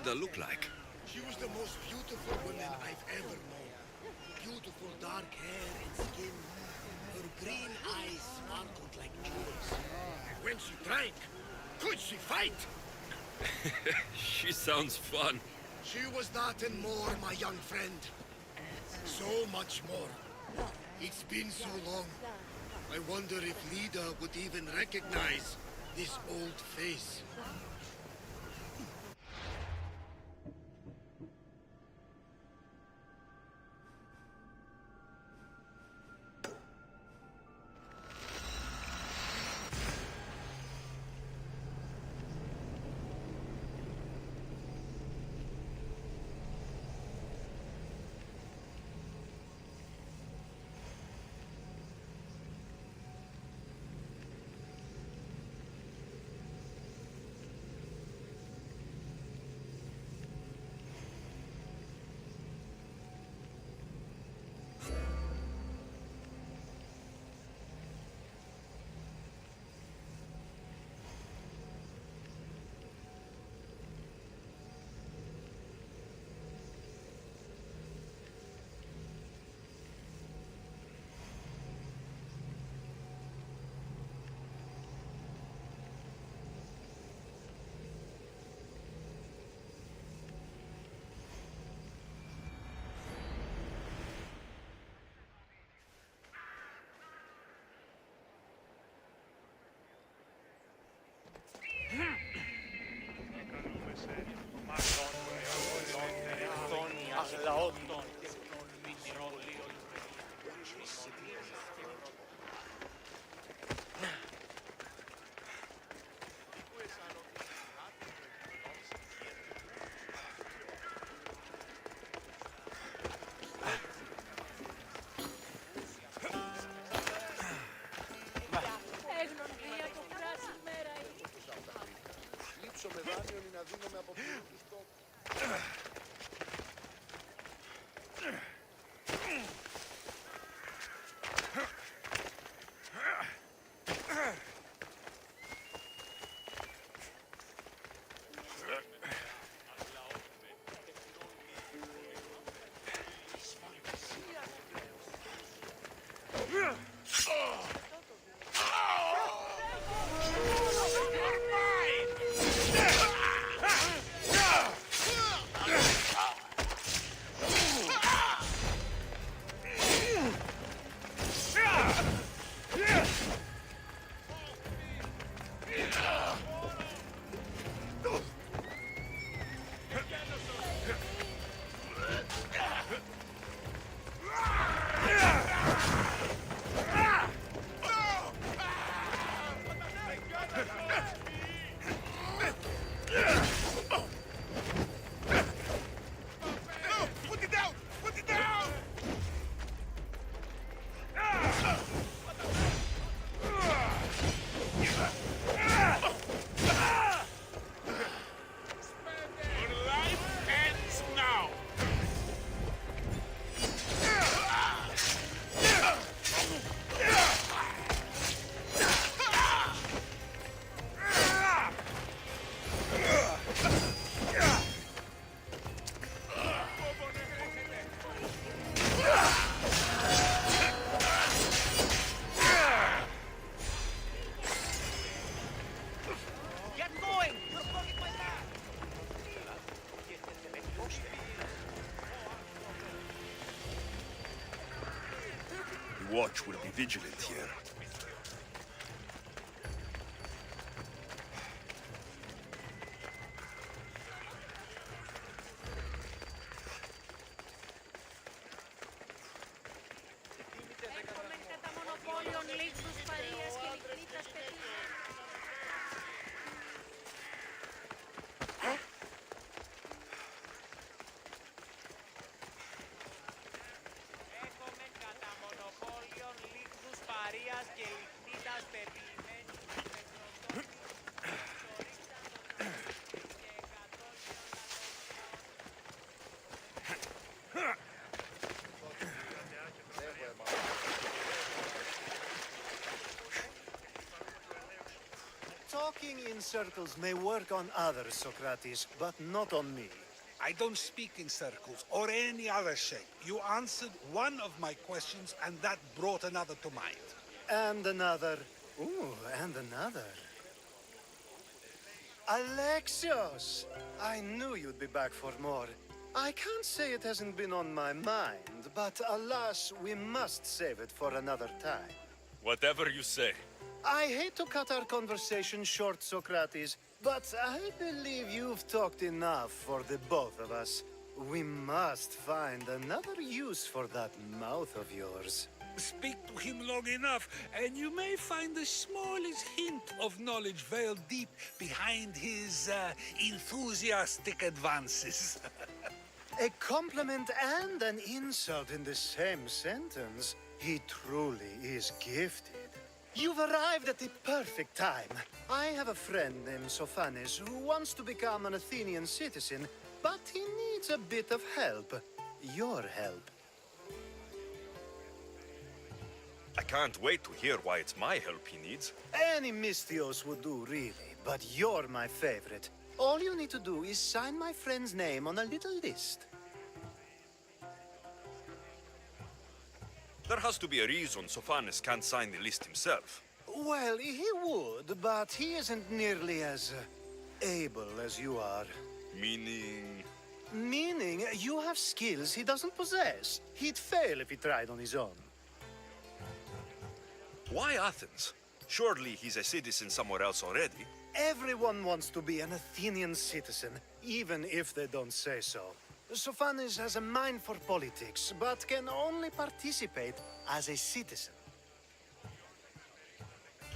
Lida look like? She was the most beautiful woman I've ever known. Beautiful dark hair and skin. Her green eyes sparkled like jewels. And when she drank, could she fight? She sounds fun. She was that and more, my young friend. So much more. It's been so long. I wonder if Lida would even recognize this old face. Watch will be vigilant here. Talking in circles may work on others, Socrates, but not on me. I don't speak in circles or any other shape. You answered one of my questions, and that brought another to mind. And another. Ooh, and another. Alexios! I knew you'd be back for more. I can't say it hasn't been on my mind, but alas, we must save it for another time. Whatever you say. I hate to cut our conversation short, Socrates, but I believe you've talked enough for the both of us. We must find another use for that mouth of yours. Speak to him long enough, and you may find the smallest hint of knowledge veiled deep behind his enthusiastic advances. A compliment and an insult in the same sentence. He truly is gifted. You've arrived at the perfect time. I have a friend named Sophanes who wants to become an Athenian citizen, but he needs a bit of help. Your help. I can't wait to hear why it's my help he needs. Any Mystios would do, really, but you're my favorite. All you need to do is sign my friend's name on a little list. There has to be a reason Sophanes can't sign the list himself. Well, he would, but he isn't nearly as able as you are. Meaning... Meaning, you have skills he doesn't possess. He'd fail if he tried on his own. Why Athens? Surely he's a citizen somewhere else already. Everyone wants to be an Athenian citizen, even if they don't say so. Sophanes has a mind for politics, but can only participate as a citizen.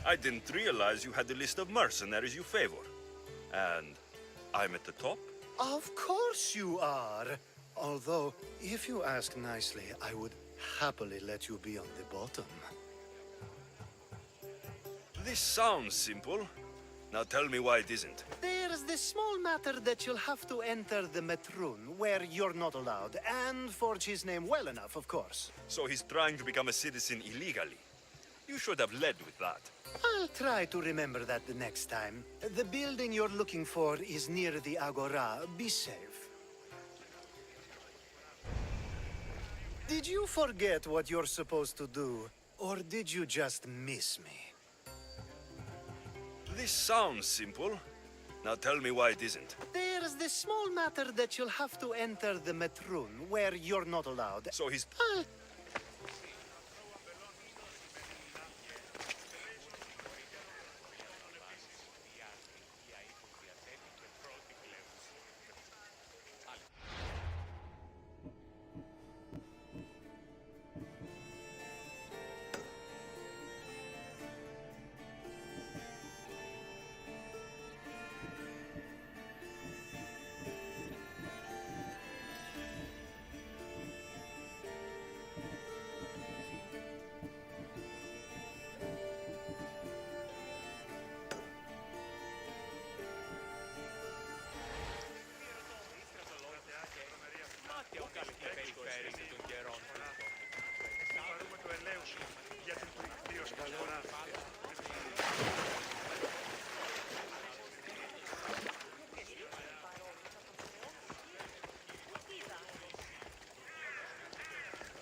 I didn't realize you had a list of mercenaries you favor. And I'm at the top? Of course you are. Although, if you ask nicely, I would happily let you be on the bottom. This sounds simple. Now tell me why it isn't. There's the small matter that you'll have to enter the Metroon, where you're not allowed, and forge his name well enough, of course. So he's trying to become a citizen illegally. You should have led with that. I'll try to remember that the next time. The building you're looking for is near the Agora. Be safe. Did you forget what you're supposed to do, or did you just miss me? This sounds simple. Now tell me why it isn't. There's the small matter that you'll have to enter the Metroon, where you're not allowed. So he's... I'll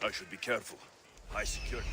I should be careful. High security.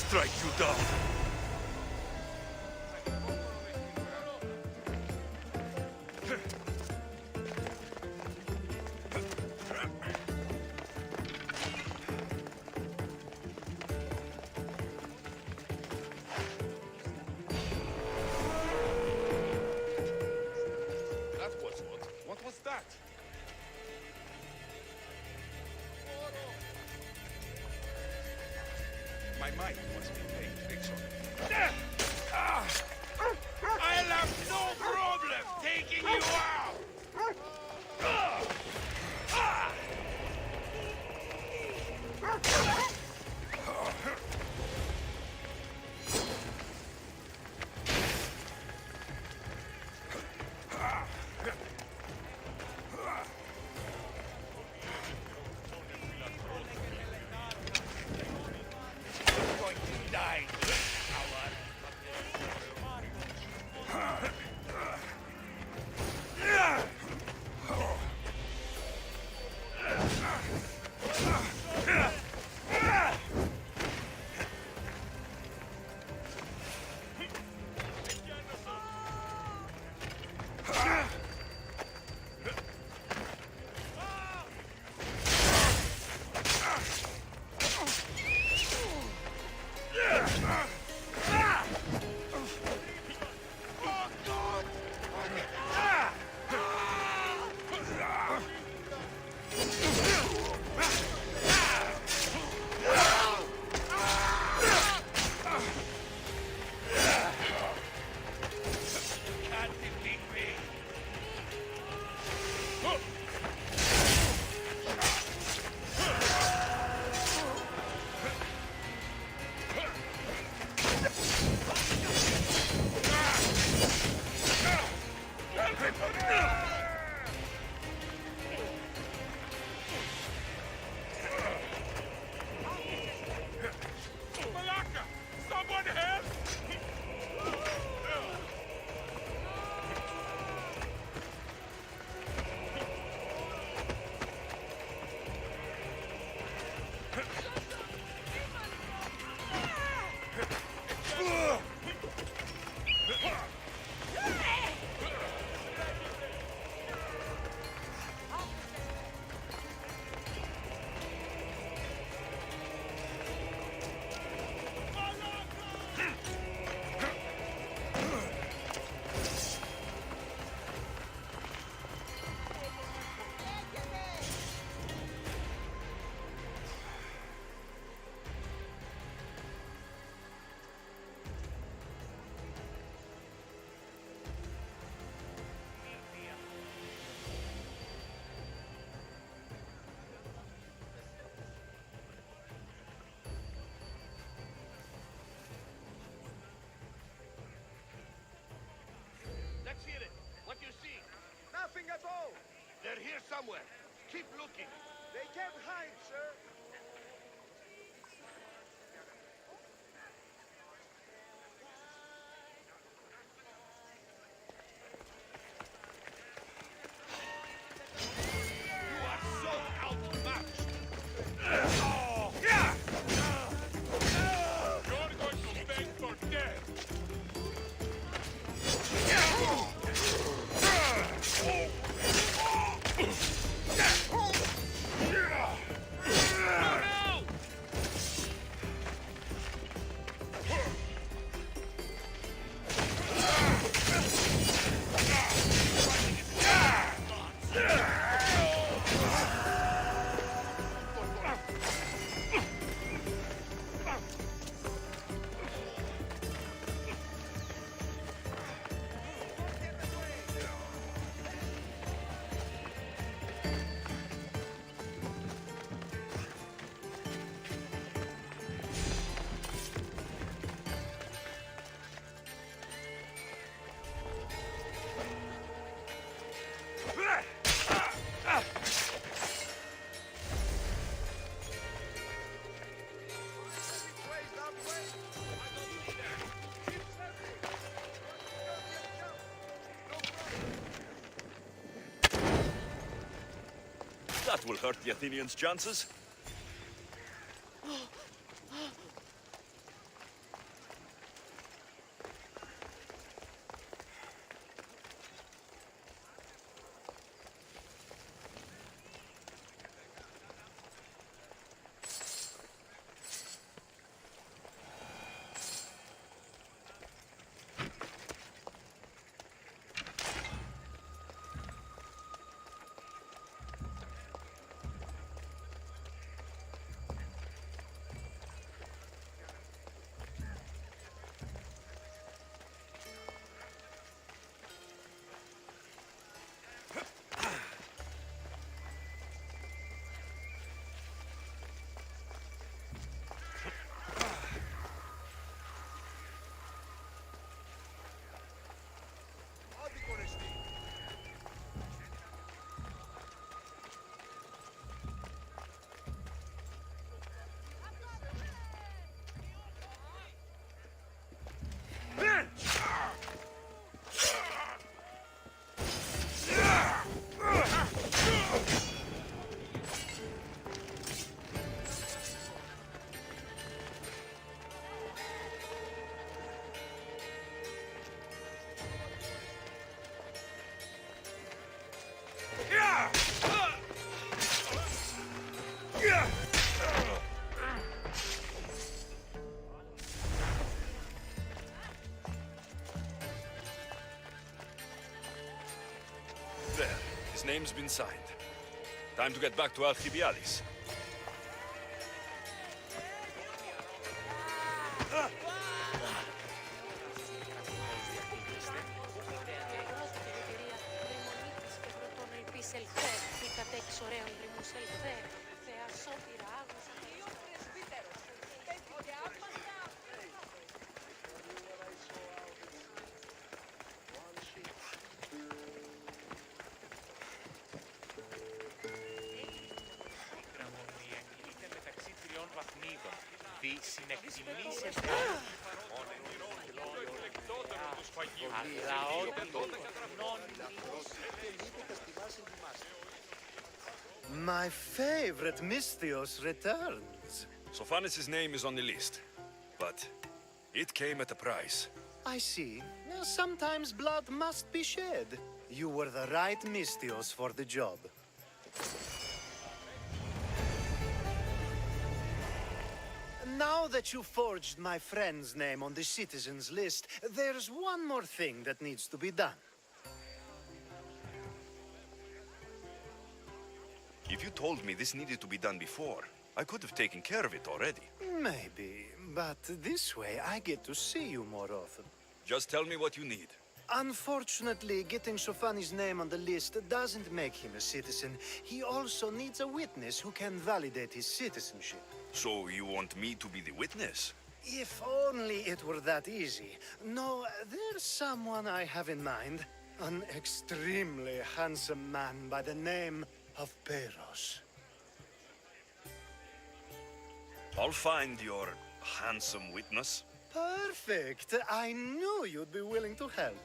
strike you down. That was what? What was that? My mind must be paying tricks on me. I'll have no problem taking you out! You're going to die, coward. Can't defeat me. Malaka! Someone help! Let's hear it. What do you see? Nothing at all! They're here somewhere. Keep looking. They can't hide, sir! You are so outmatched. You're going to beg for death. That will hurt the Athenians' chances. terms been signed. Time to get back to Alcibiades. My favorite Misthios returns. Sophanis' name is on the list, but it came at a price. I see. Sometimes blood must be shed. You were the right Misthios for the job. Now that you forged my friend's name on the citizens list, there's one more thing that needs to be done. If you told me this needed to be done before, I could have taken care of it already. Maybe, but this way I get to see you more often. Just tell me what you need. Unfortunately, getting Sophanis' name on the list doesn't make him a citizen. He also needs a witness who can validate his citizenship. So you want me to be the witness? If only it were that easy. No, there's someone I have in mind. An extremely handsome man by the name of Peros. I'll find your handsome witness. Perfect. I knew you'd be willing to help.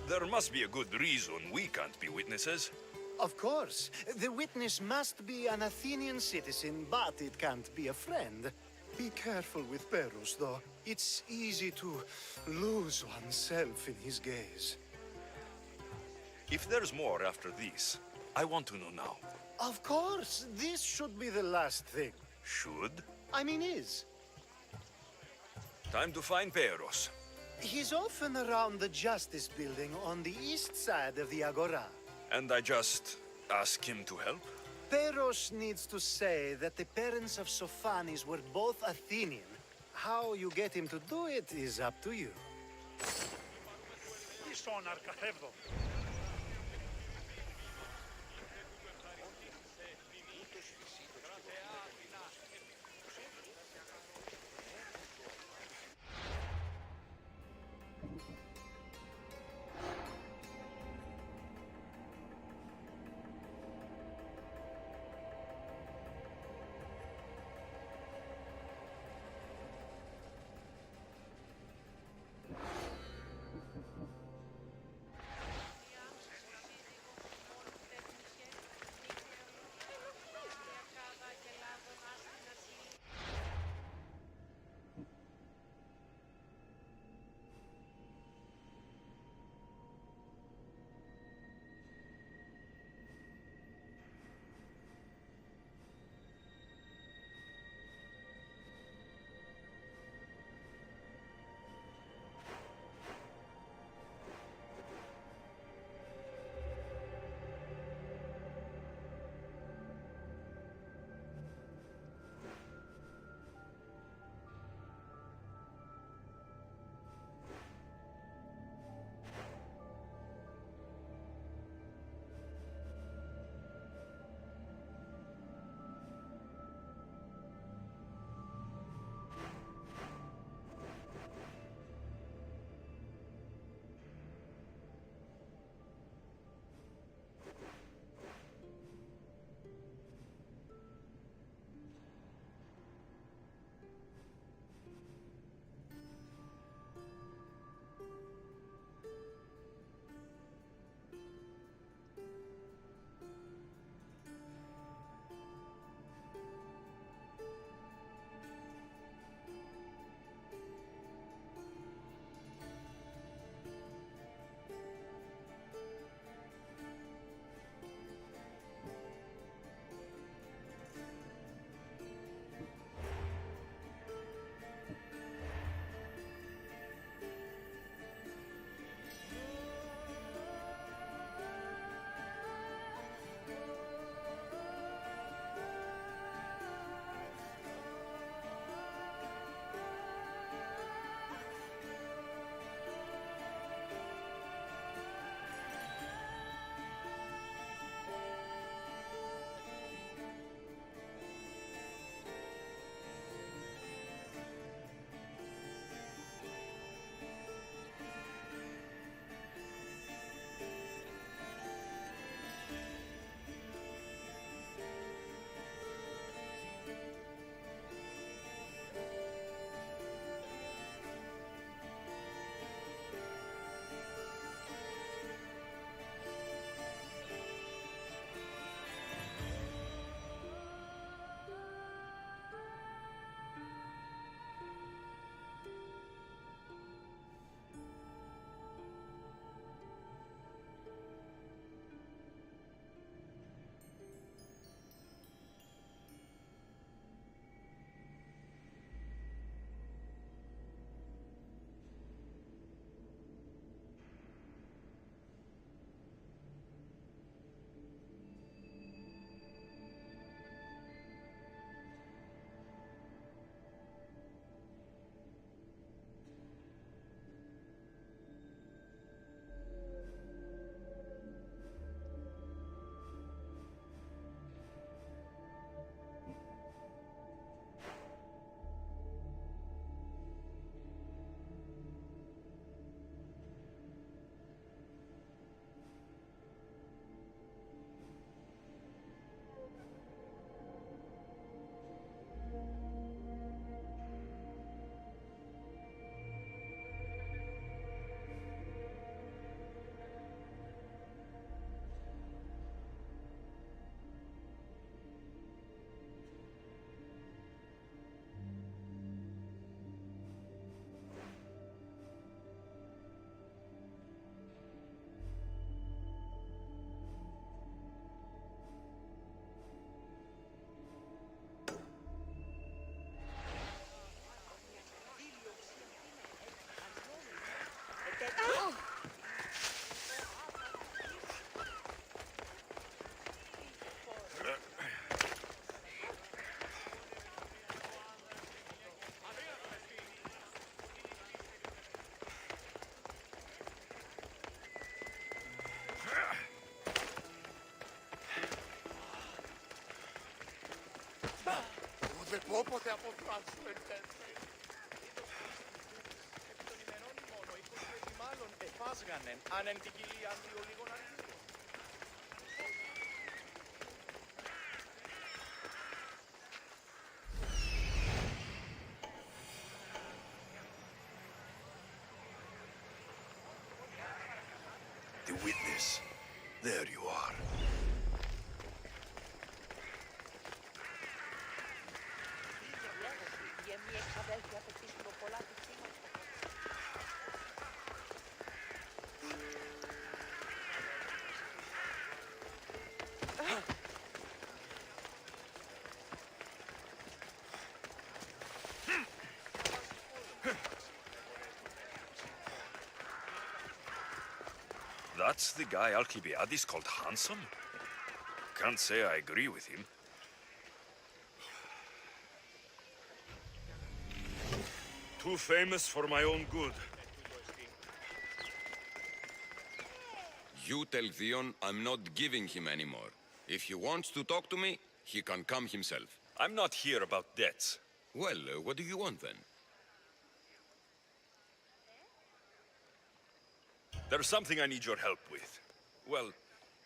There must be a good reason we can't be witnesses. Of course. The witness must be an Athenian citizen, but it can't be a friend. Be careful with Peros, though. It's easy to lose oneself in his gaze. If there's more after this, I want to know now. Of course. This should be the last thing. Should? I mean, is. Time to find Peros. He's often around the Justice Building on the east side of the Agora. And I just ask him to help? Peros needs to say that the parents of Sophanis were both Athenian. How you get him to do it is up to you. Δεν πω ποτέ από φράγκο, εντέφη. Μάλλον εφάσγανεν, αν εν την κοιλία δύο λίγων αργύρων. The witness. There you are. That's the guy Alcibiades called handsome? Can't say I agree with him. Too famous for my own good. You tell Theon I'm not giving him anymore. If he wants to talk to me, he can come himself. I'm not here about debts. Well, what do you want then? There's something I need your help with. Well,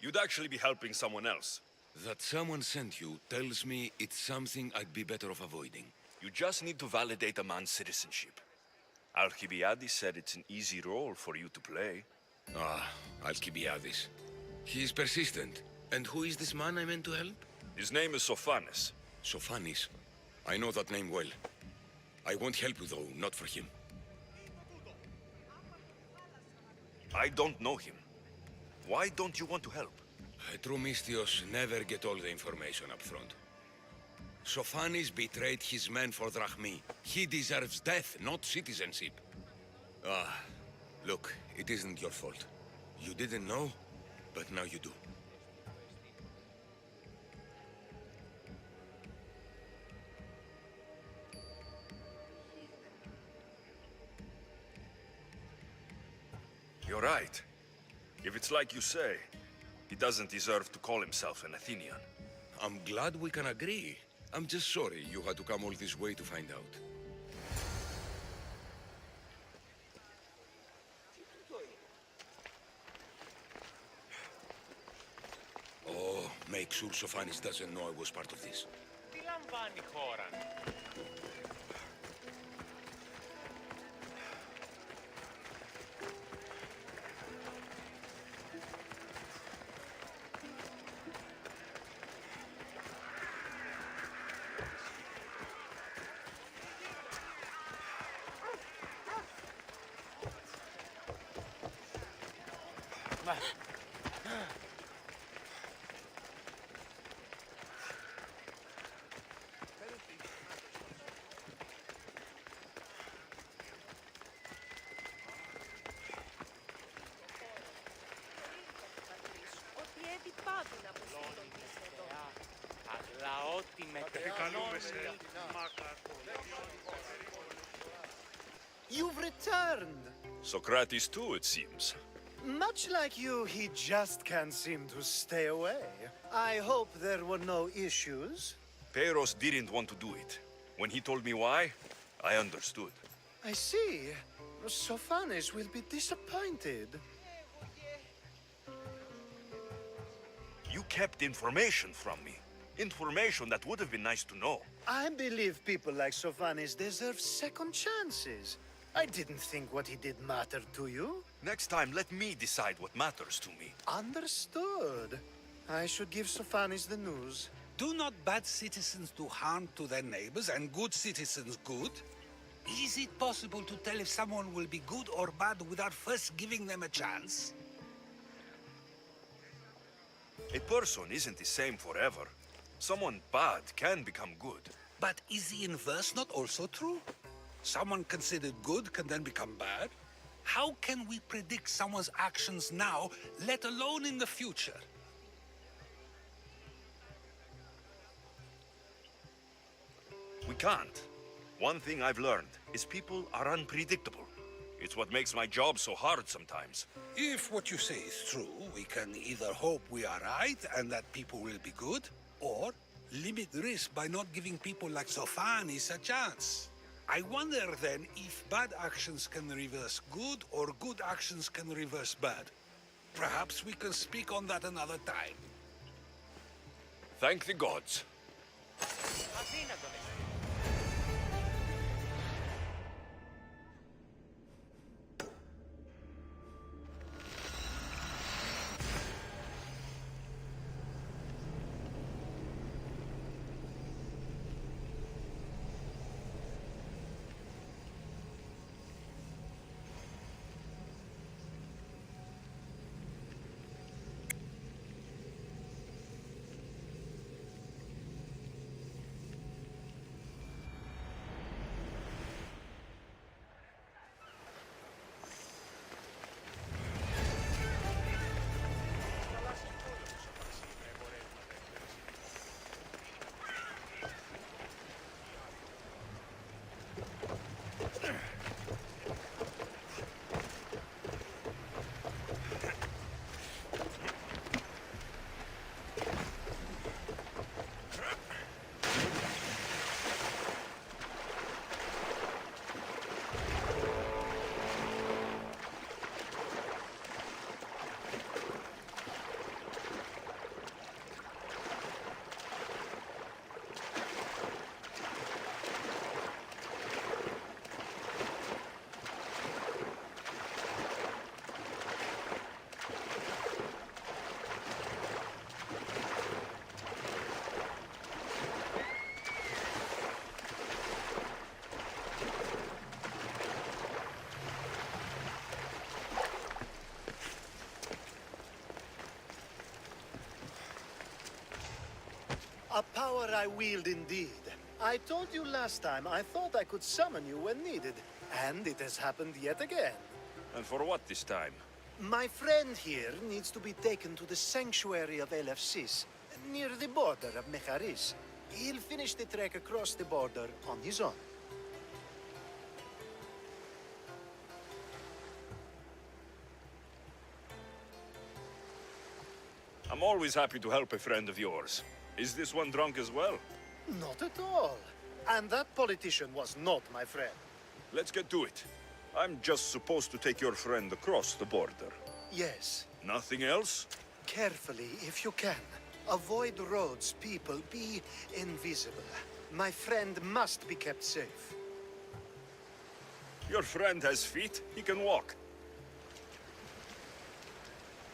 you'd actually be helping someone else. That someone sent you tells me it's something I'd be better off avoiding. You just need to validate a man's citizenship. Alcibiades said it's an easy role for you to play. Ah, Alcibiades. He is persistent. And who is this man I meant to help? His name is Sophanes. Sophanis. I know that name well. I won't help you though, not for him. I don't know him. Why don't you want to help? True Mystios never get all the information up front. Sophanis betrayed his men for Drachmi. He deserves death, not citizenship. Ah, look, it isn't your fault. You didn't know, but now you do. You're right. If it's like you say, he doesn't deserve to call himself an Athenian. I'm glad we can agree. I'm just sorry you had to come all this way to find out. Oh, make sure Sophanis doesn't know I was part of this. Τι λαμβάνει η χώρα. Αλλά ό,τι μετρήσει. You've returned. Socrates too, it seems. Much like you, he just can't seem to stay away. I hope there were no issues. Peiros didn't want to do it. When he told me why, I understood. I see. Sophanes will be disappointed. You kept information from me. Information that would have been nice to know. I believe people like Sophanes deserve second chances. I didn't think what he did mattered to you. Next time, let me decide what matters to me. Understood. I should give Sophanes the news. Do not bad citizens do harm to their neighbors and good citizens good? Is it possible to tell if someone will be good or bad without first giving them a chance? A person isn't the same forever. Someone bad can become good. But is the inverse not also true? Someone considered good can then become bad? How can we predict someone's actions now, let alone in the future? We can't. One thing I've learned is people are unpredictable. It's what makes my job so hard sometimes. If what you say is true, we can either hope we are right and that people will be good, or limit risk by not giving people like Sofanis a chance. I wonder then if bad actions can reverse good or good actions can reverse bad. Perhaps we can speak on that another time. Thank the gods. Αδύνατον εσύ. A power I wield indeed. I told you last time I thought I could summon you when needed, and it has happened yet again. And for what this time? My friend here needs to be taken to the sanctuary of Elefsis, near the border of Mecharis. He'll finish the trek across the border on his own. I'm always happy to help a friend of yours. Is this one drunk as well? Not at all. And that politician was not my friend. Let's get to it. I'm just supposed to take your friend across the border. Yes, Nothing else? carefully if you can. Avoid roads, people, be invisible. My friend must be kept safe. Your friend has feet. He can walk.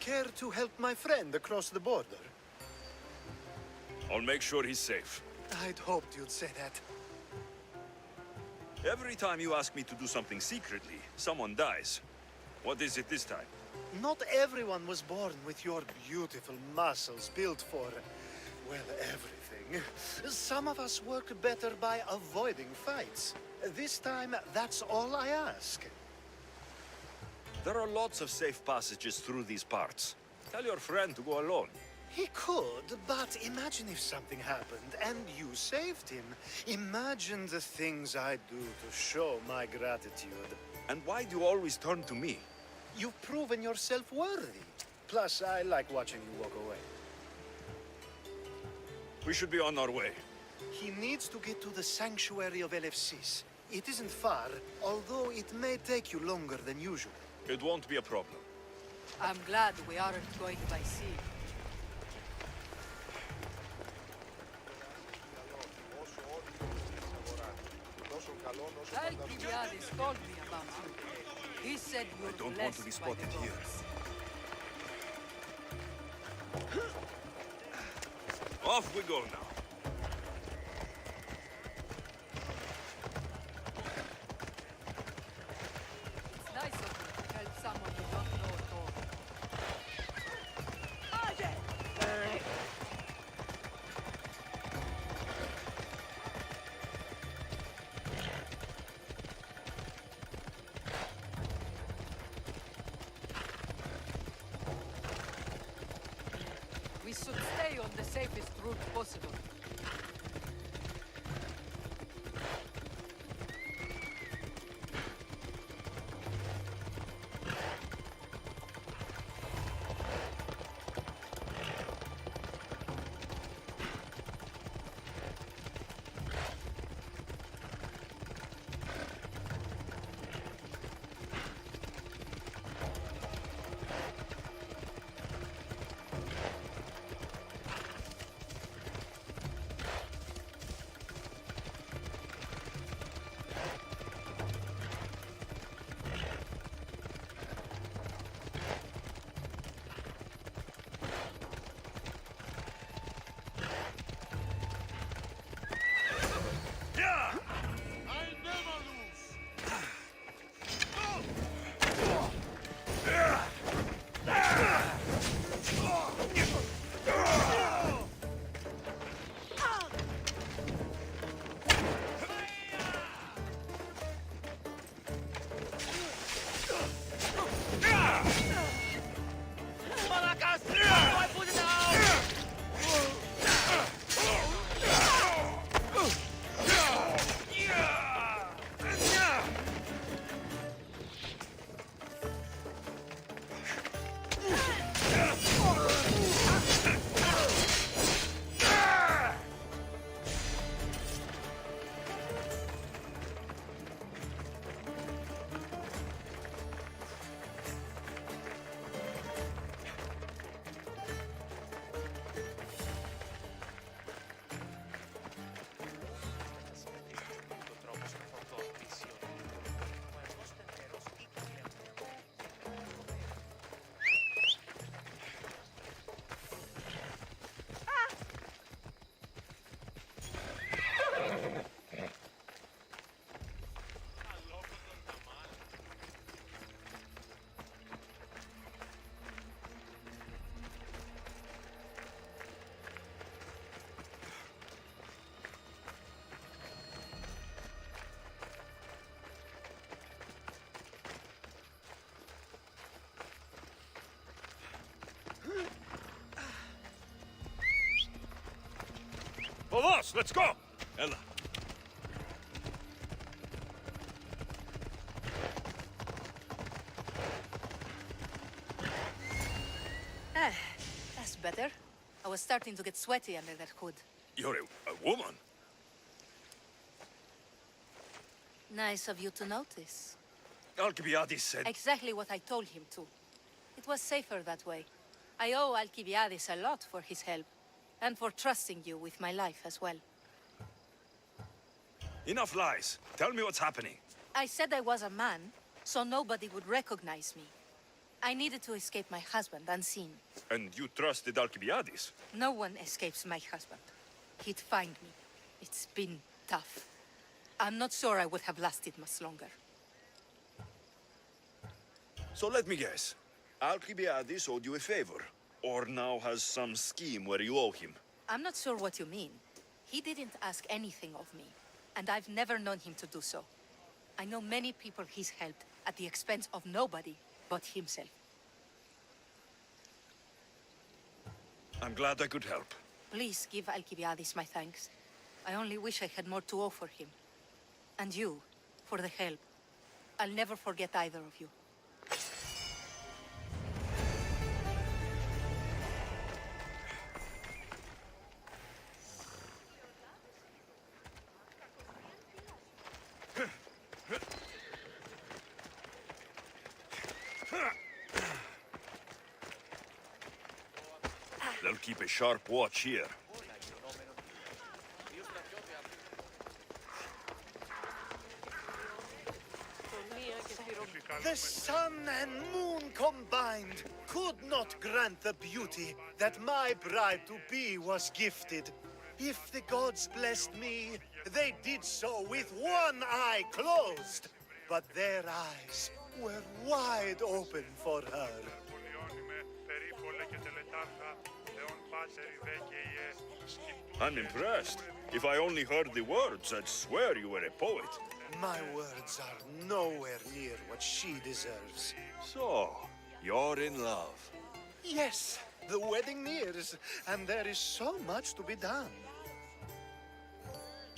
Care to help my friend across the border? I'll make sure he's safe. I'd hoped you'd say that. Every time you ask me to do something secretly, someone dies. What is it this time? Not everyone was born with your beautiful muscles built for, well, everything. Some of us work better by avoiding fights. This time, that's all I ask. There are lots of safe passages through these parts. Tell your friend to go alone. He could, but imagine if something happened and you saved him. Imagine the things I'd do to show my gratitude. And why do you always turn to me? You've proven yourself worthy. Plus, I like watching you walk away. We should be on our way. He needs to get to the sanctuary of Elefsis. It isn't far, although it may take you longer than usual. It won't be a problem. I'm glad we aren't going by sea. Alcibiades told me about you. He said you're don't want blessed to be by spotted the here. gods. Off we go now. It's nice of you to help someone you don't know at all. We should stay on the safest route possible. Vamos, let's go! Ella. That's better. I was starting to get sweaty under that hood. You're a woman. Nice of you to notice. Alcibiades said... Exactly what I told him to. It was safer that way. I owe Alcibiades a lot for his help, and for trusting you with my life as well. Enough lies. Tell me what's happening. I said I was a man, so nobody would recognize me. I needed to escape my husband unseen. And you trusted Alcibiades? No one escapes my husband. He'd find me. It's been tough. I'm not sure I would have lasted much longer. So let me guess. Alcibiades owed you a favor, or now has some scheme where you owe him. I'm not sure what you mean. He didn't ask anything of me, and I've never known him to do so. I know many people he's helped at the expense of nobody but himself. I'm glad I could help. Please give Alcibiades my thanks. I only wish I had more to offer him. And you, for the help. I'll never forget either of you. They'll keep a sharp watch here. The sun and moon combined could not grant the beauty that my bride-to-be was gifted. If the gods blessed me, they did so with one eye closed. But their eyes were wide open for her. I'm impressed. If I only heard the words, I'd swear you were a poet. My words are nowhere near what she deserves. So, you're in love. Yes, the wedding nears, and there is so much to be done.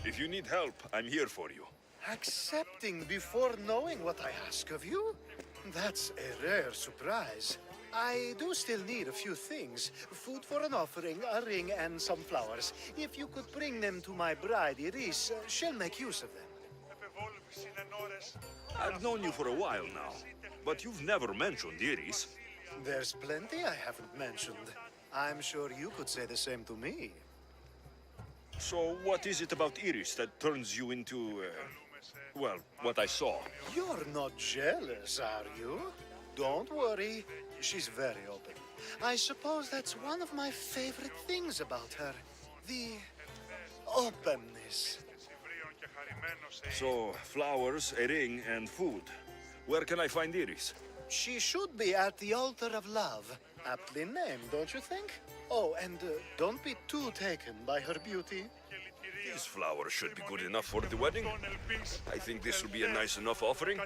If you need help, I'm here for you. Accepting before knowing what I ask of you? That's a rare surprise. I do still need a few things. Food for an offering, a ring, and some flowers. If you could bring them to my bride, Iris, she'll make use of them. I've known you for a while now, but you've never mentioned Iris. There's plenty I haven't mentioned. I'm sure you could say the same to me. So what is it about Iris that turns you into, well, what I saw? You're not jealous, are you? Don't worry. She's very open. I suppose that's one of my favorite things about her. The openness. So, flowers, a ring, and food. Where can I find Iris? She should be at the altar of love. Aptly named, don't you think? Oh, and don't be too taken by her beauty. These flowers should be good enough for the wedding. I think this will be a nice enough offering.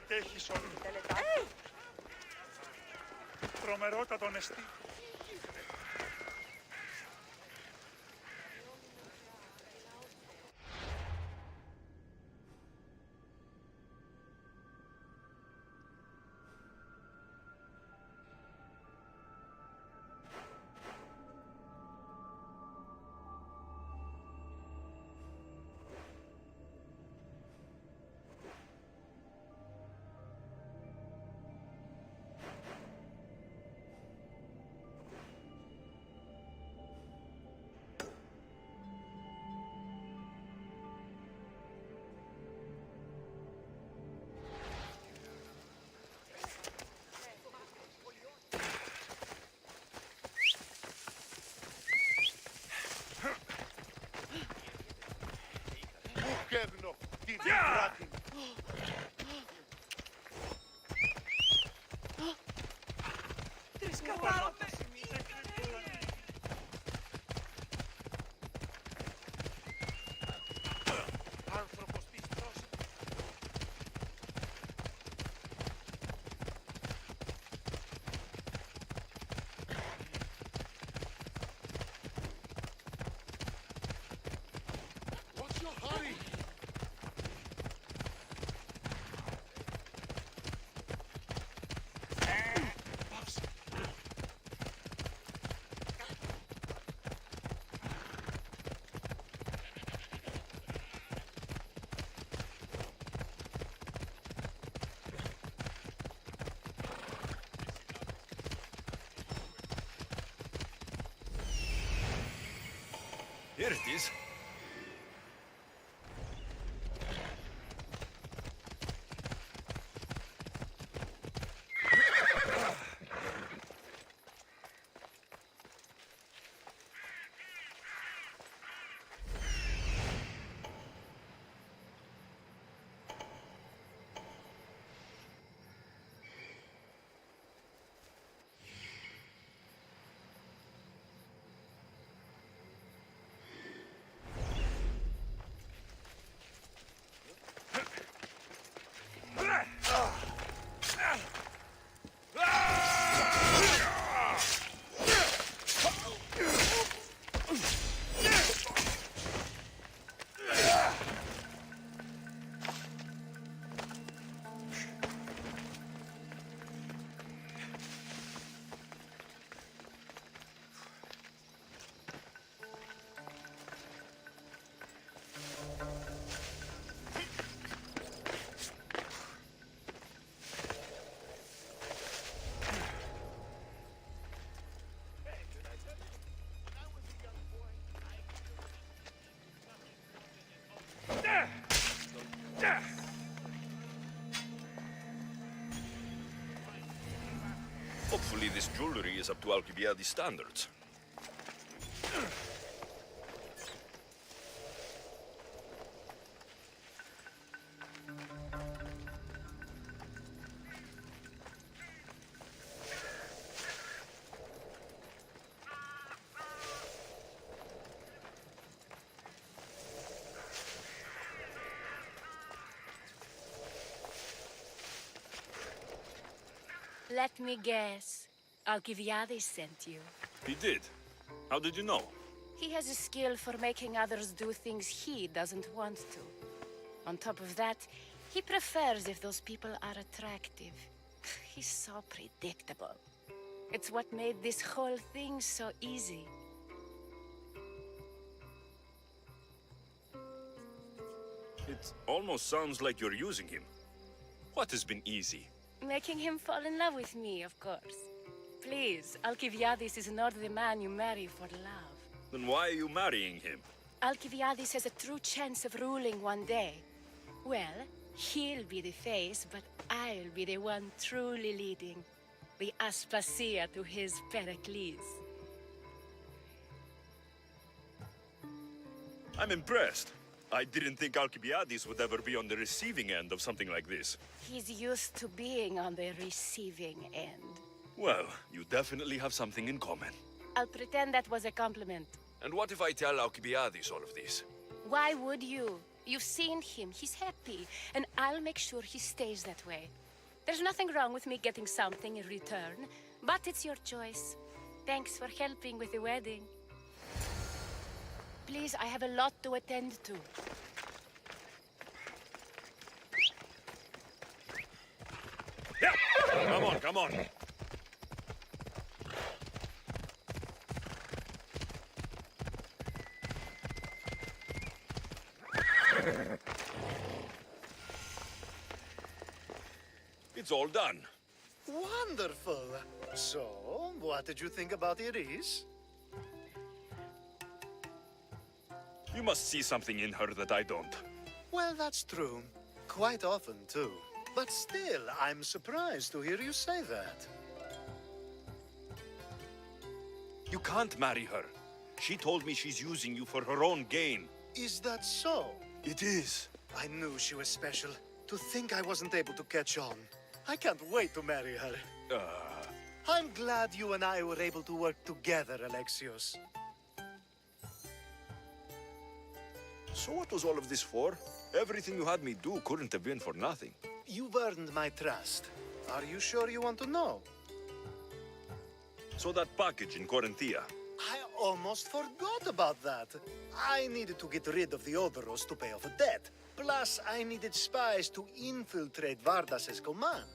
Here it is. Hopefully this jewelry is up to Alcibiades standards. Let me guess. Alcibiades sent you. He did. How did you know? He has a skill for making others do things he doesn't want to. On top of that, he prefers if those people are attractive. He's so predictable. It's what made this whole thing so easy. It almost sounds like you're using him. What has been easy? Making him fall in love with me, of course. Please, Alcibiades is not the man you marry for love. Then why are you marrying him? Alcibiades has a true chance of ruling one day. Well, he'll be the face, but I'll be the one truly leading. The Aspasia to his Pericles. I'm impressed. I didn't think Alcibiades would ever be on the receiving end of something like this. He's used to being on the receiving end. Well, you definitely have something in common. I'll pretend that was a compliment. And what if I tell Alcibiades all of this? Why would you? You've seen him, he's happy, and I'll make sure he stays that way. There's nothing wrong with me getting something in return, but it's your choice. Thanks for helping with the wedding. Please, I have a lot to attend to. Yeah! Come on, come on! It's all done. Wonderful. So, what did you think about Iris? You must see something in her that I don't. Well, that's true. Quite often, too. But still, I'm surprised to hear you say that. You can't marry her. She told me she's using you for her own gain. Is that so? It is. I knew she was special. To think I wasn't able to catch on. I can't wait to marry her. I'm glad you and I were able to work together, Alexios. So what was all of this for? Everything you had me do couldn't have been for nothing. You've earned my trust. Are you sure you want to know? So that package in Corinthia. I almost forgot about that. I needed to get rid of the Odoros to pay off a debt. Plus, I needed spies to infiltrate Vardas's command.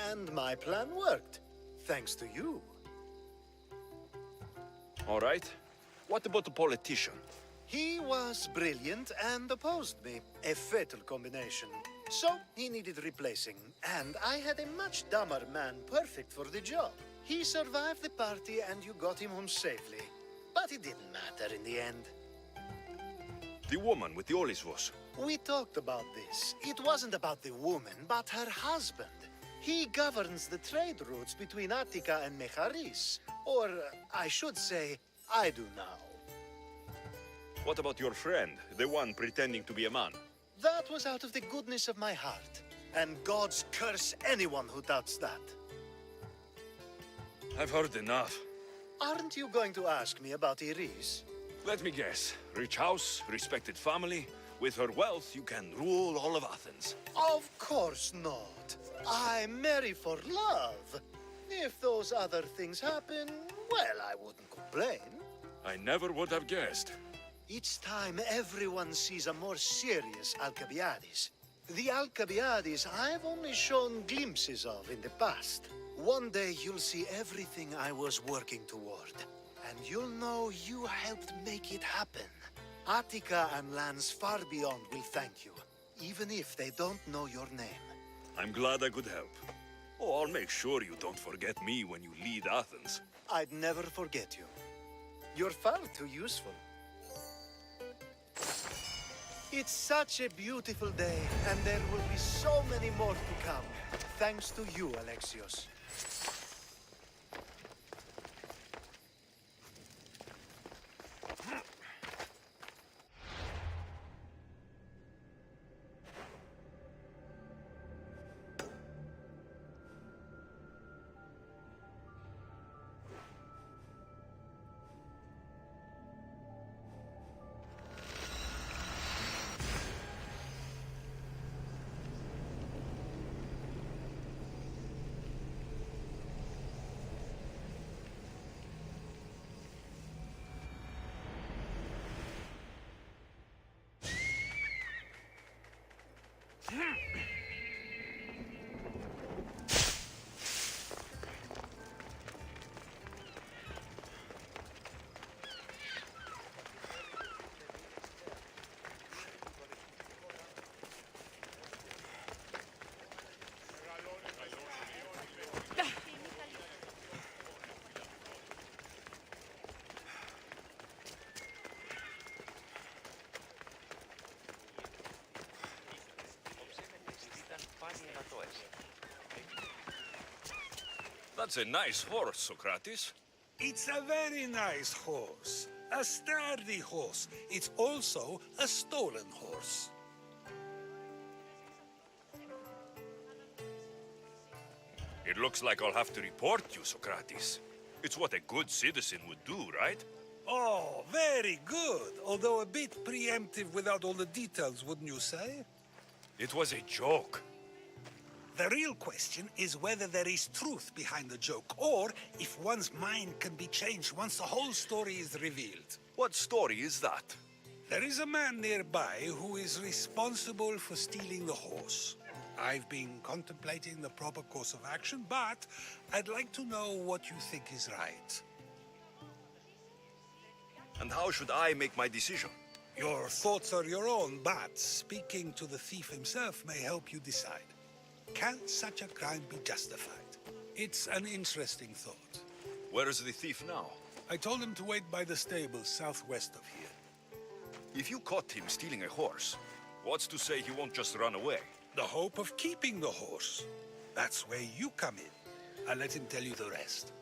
And my plan worked. Thanks to you. All right. What about the politician? He was brilliant and opposed me. A fatal combination. So, he needed replacing. And I had a much dumber man perfect for the job. He survived the party and you got him home safely. But it didn't matter in the end. The woman with the Olisvos. We talked about this. It wasn't about the woman, but her husband. He governs the trade routes between Attica and Mecharis. Or, I should say, I do now. What about your friend, the one pretending to be a man? That was out of the goodness of my heart. And gods curse anyone who doubts that. I've heard enough. Aren't you going to ask me about Iris? Let me guess. Rich house, respected family. With her wealth, you can rule all of Athens. Of course not. I marry for love. If those other things happen, well, I wouldn't complain. I never would have guessed. Each time everyone sees a more serious Alcibiades. The Alcibiades I've only shown glimpses of in the past. One day you'll see everything I was working toward. And you'll know you helped make it happen. Attica and lands far beyond will thank you, even if they don't know your name. I'm glad I could help. Oh, I'll make sure you don't forget me when you lead Athens. I'd never forget you. You're far too useful. It's such a beautiful day, and there will be so many more to come. Thanks to you, Alexios. That's a nice horse, Socrates. It's a very nice horse. A sturdy horse. It's also a stolen horse. It looks like I'll have to report you, Socrates. It's what a good citizen would do, right? Oh, very good. Although a bit preemptive without all the details, wouldn't you say? It was a joke. The real question is whether there is truth behind the joke, or if one's mind can be changed once the whole story is revealed. What story is that? There is a man nearby who is responsible for stealing the horse. I've been contemplating the proper course of action, but I'd like to know what you think is right. And how should I make my decision? Your thoughts are your own, but speaking to the thief himself may help you decide. Can such a crime be justified? It's an interesting thought. Where is the thief now? I told him to wait by the stables southwest of here. If you caught him stealing a horse, what's to say he won't just run away? The hope of keeping the horse. That's where you come in. I'll let him tell you the rest.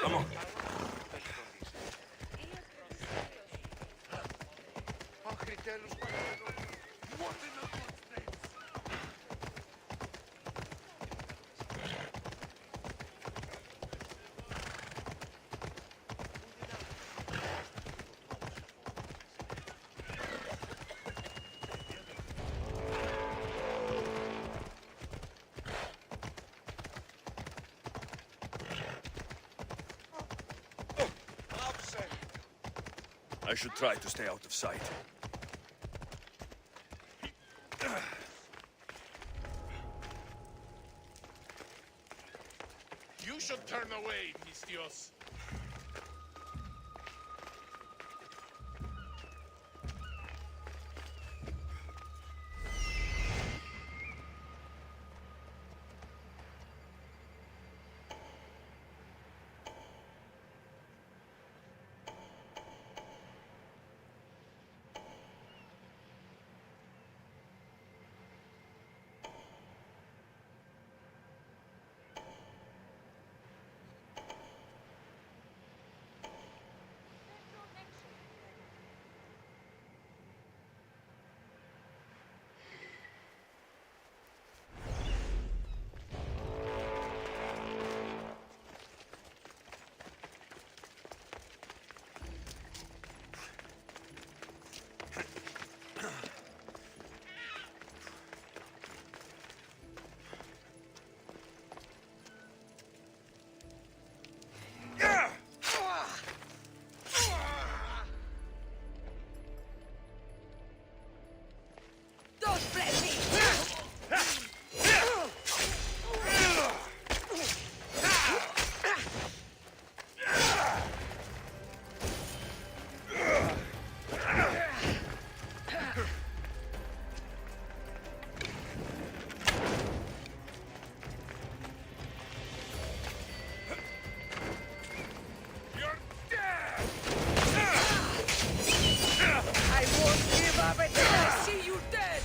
Come on. I should try to stay out of sight. You should turn away, Mistios. see you dead!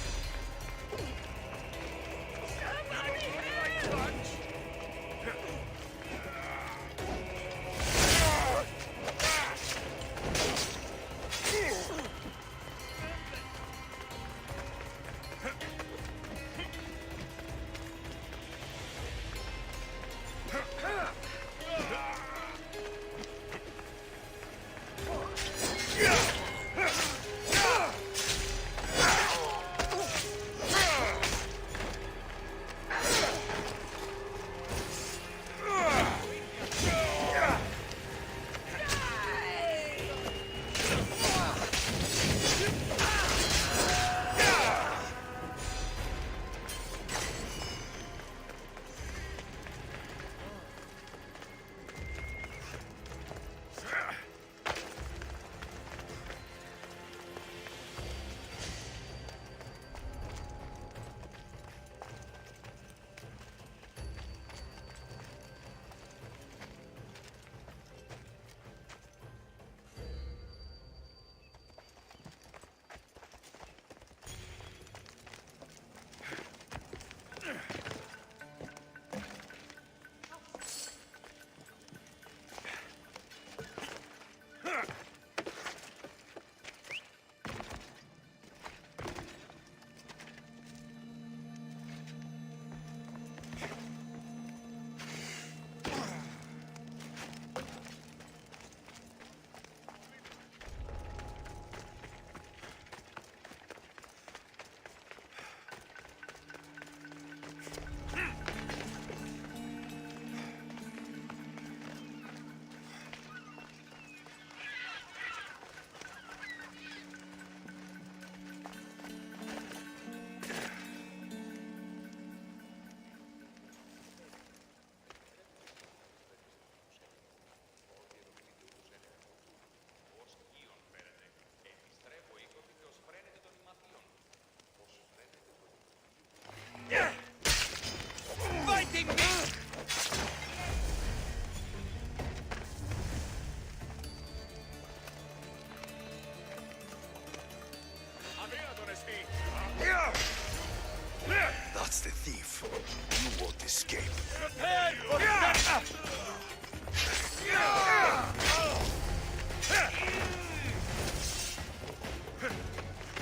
That's the thief. You won't escape. Prepare for death!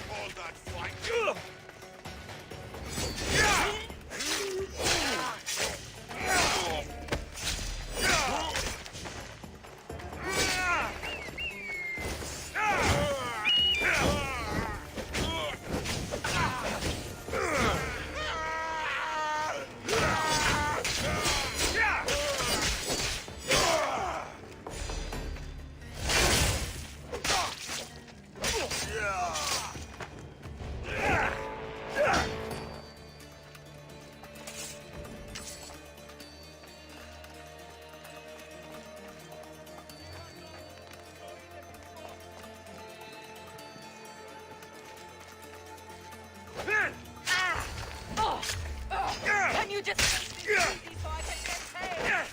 All that fight. Can you just leave me easy so I can get paid?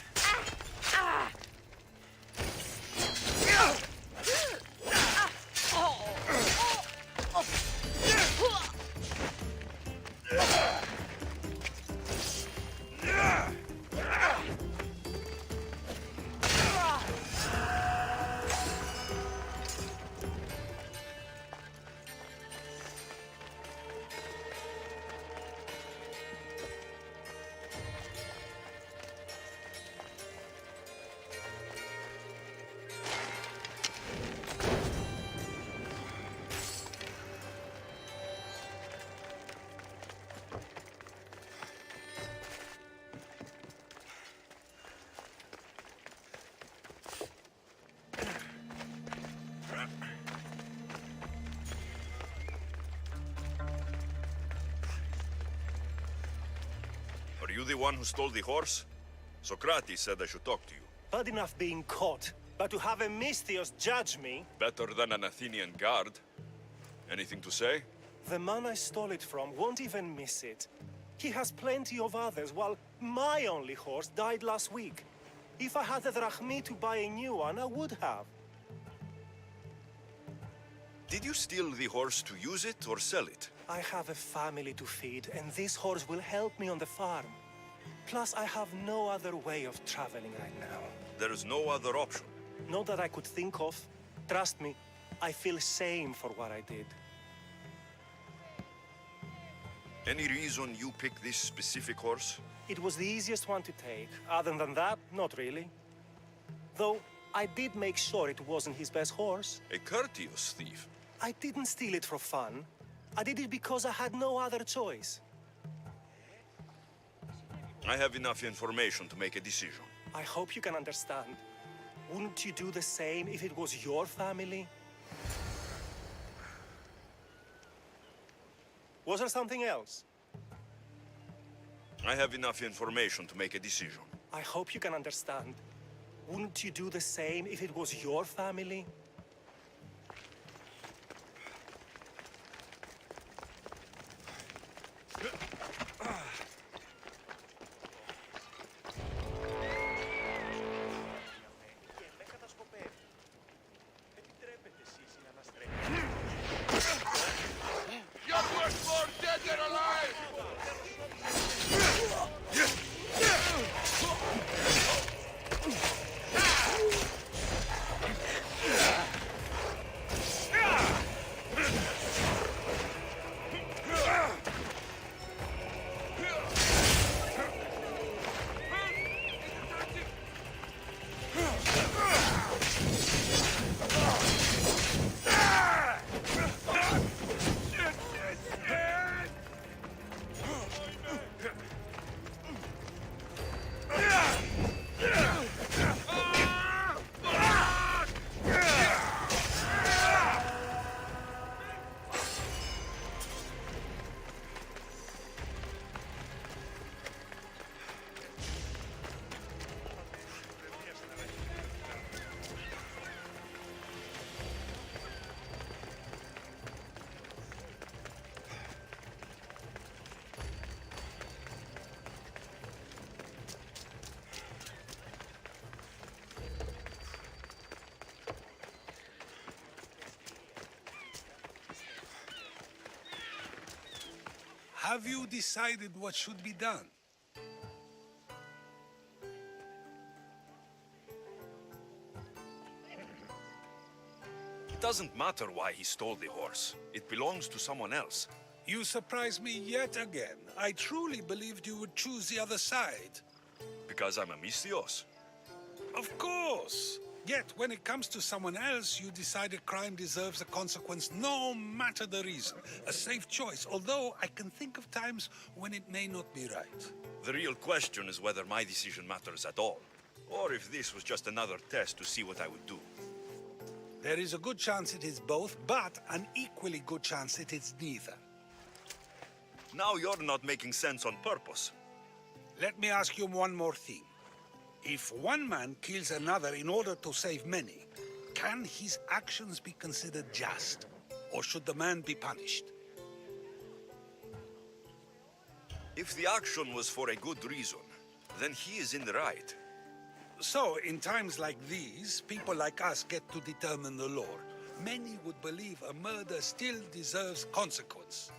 Are you the one who stole the horse? Socrates said I should talk to you. Bad enough being caught, but to have a Misthios judge me? Better than an Athenian guard. Anything to say? The man I stole it from won't even miss it. He has plenty of others, while my only horse died last week. If I had the drachmi to buy a new one, I would have. Did you steal the horse to use it or sell it? I have a family to feed, and this horse will help me on the farm. Plus, I have no other way of traveling right now. There is no other option. Not that I could think of. Trust me, I feel shame for what I did. Any reason you picked this specific horse? It was the easiest one to take. Other than that, not really. Though, I did make sure it wasn't his best horse. A courteous thief. I didn't steal it for fun. I did it because I had no other choice. I have enough information to make a decision. I hope you can understand. Wouldn't you do the same if it was your family? Was there something else? I have enough information to make a decision. I hope you can understand. Wouldn't you do the same if it was your family? Your firstborn, dead or alive! Have you decided what should be done? It doesn't matter why he stole the horse. It belongs to someone else. You surprise me yet again. I truly believed you would choose the other side. Because I'm a Mystios. Of course. Yet, when it comes to someone else, you decide a crime deserves a consequence no matter the reason. A safe choice, although I can think of times when it may not be right. The real question is whether my decision matters at all. Or if this was just another test to see what I would do. There is a good chance it is both, but an equally good chance it is neither. Now you're not making sense on purpose. Let me ask you one more thing. If one man kills another in order to save many, can his actions be considered just? Or should the man be punished? If the action was for a good reason, then he is in the right. So, in times like these, people like us get to determine the law. Many would believe a murder still deserves consequence.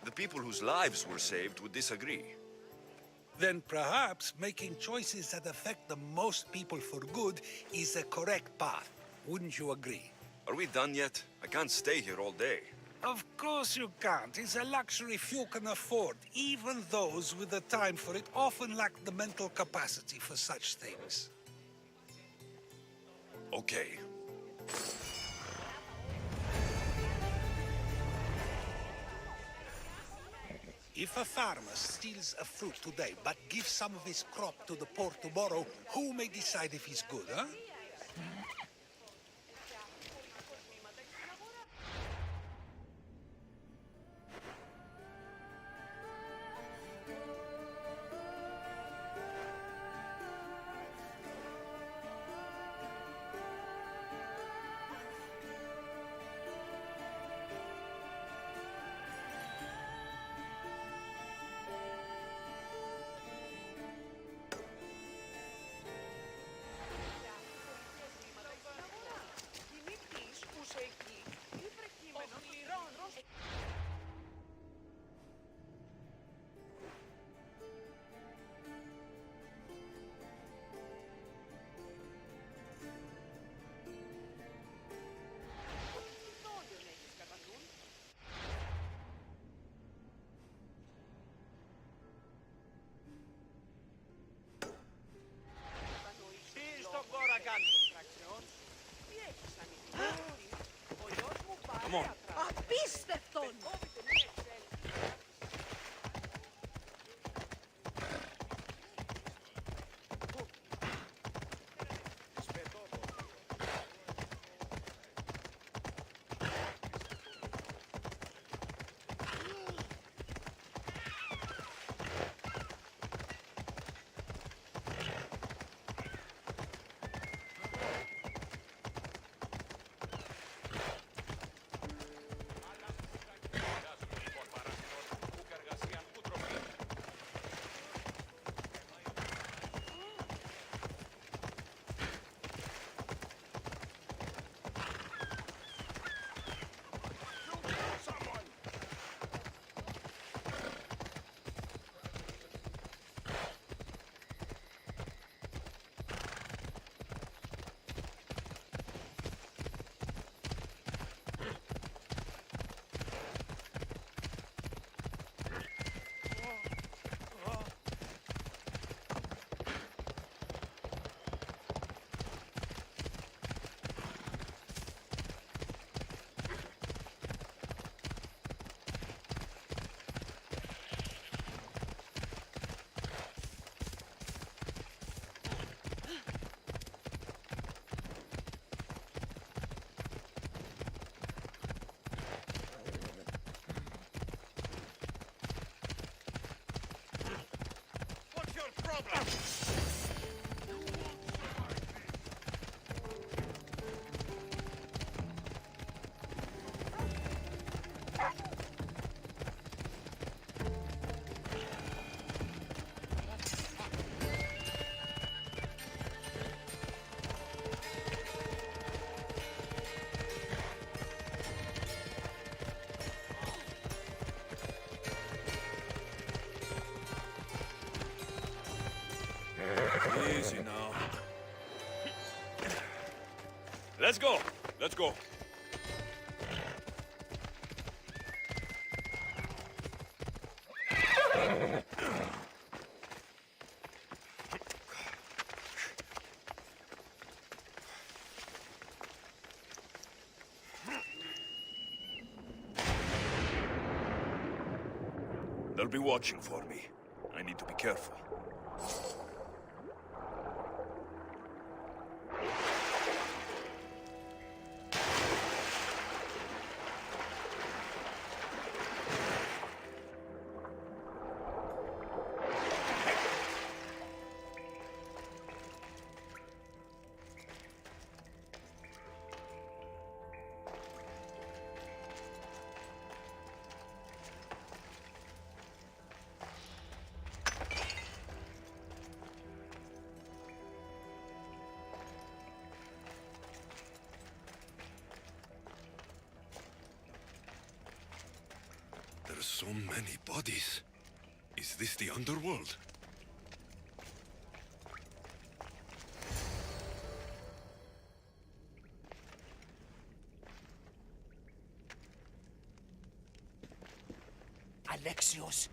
The people whose lives were saved would disagree. Then perhaps making choices that affect the most people for good is a correct path. Wouldn't you agree? Are we done yet? I can't stay here all day. Of course you can't. It's a luxury few can afford. Even those with the time for it often lack the mental capacity for such things. Okay. If a farmer steals a fruit today, but gives some of his crop to the poor tomorrow, who may decide if he's good, huh? Easy now. Let's go. Let's go. They'll be watching for me. I need to be careful. There's so many bodies. Is this the underworld? Alexios.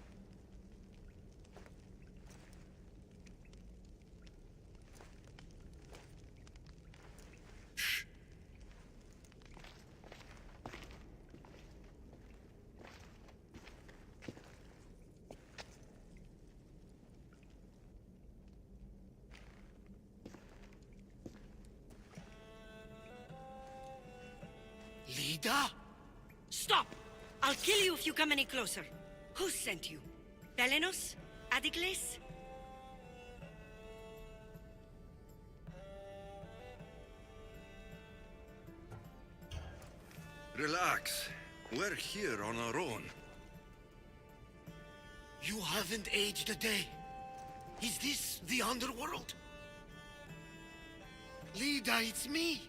Lida? Stop! I'll kill you if you come any closer. Who sent you? Pelenos? Adikles? Relax. We're here on our own. You haven't aged a day. Is this the underworld? Lida, it's me,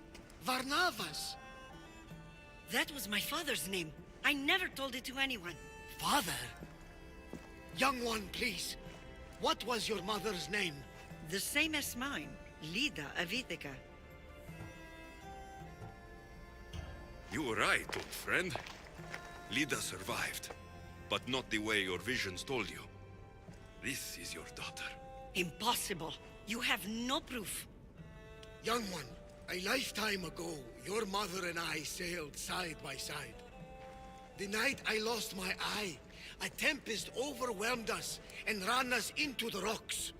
Varnavas. That was my father's name. I never told it to anyone. Father? Young one, please. What was your mother's name? The same as mine. Lida Avitica. You were right, old friend. Lida survived, but not the way your visions told you. This is your daughter. Impossible. You have no proof. Young one, a lifetime ago, your mother and I sailed side by side. The night I lost my eye, a tempest overwhelmed us and ran us into the rocks.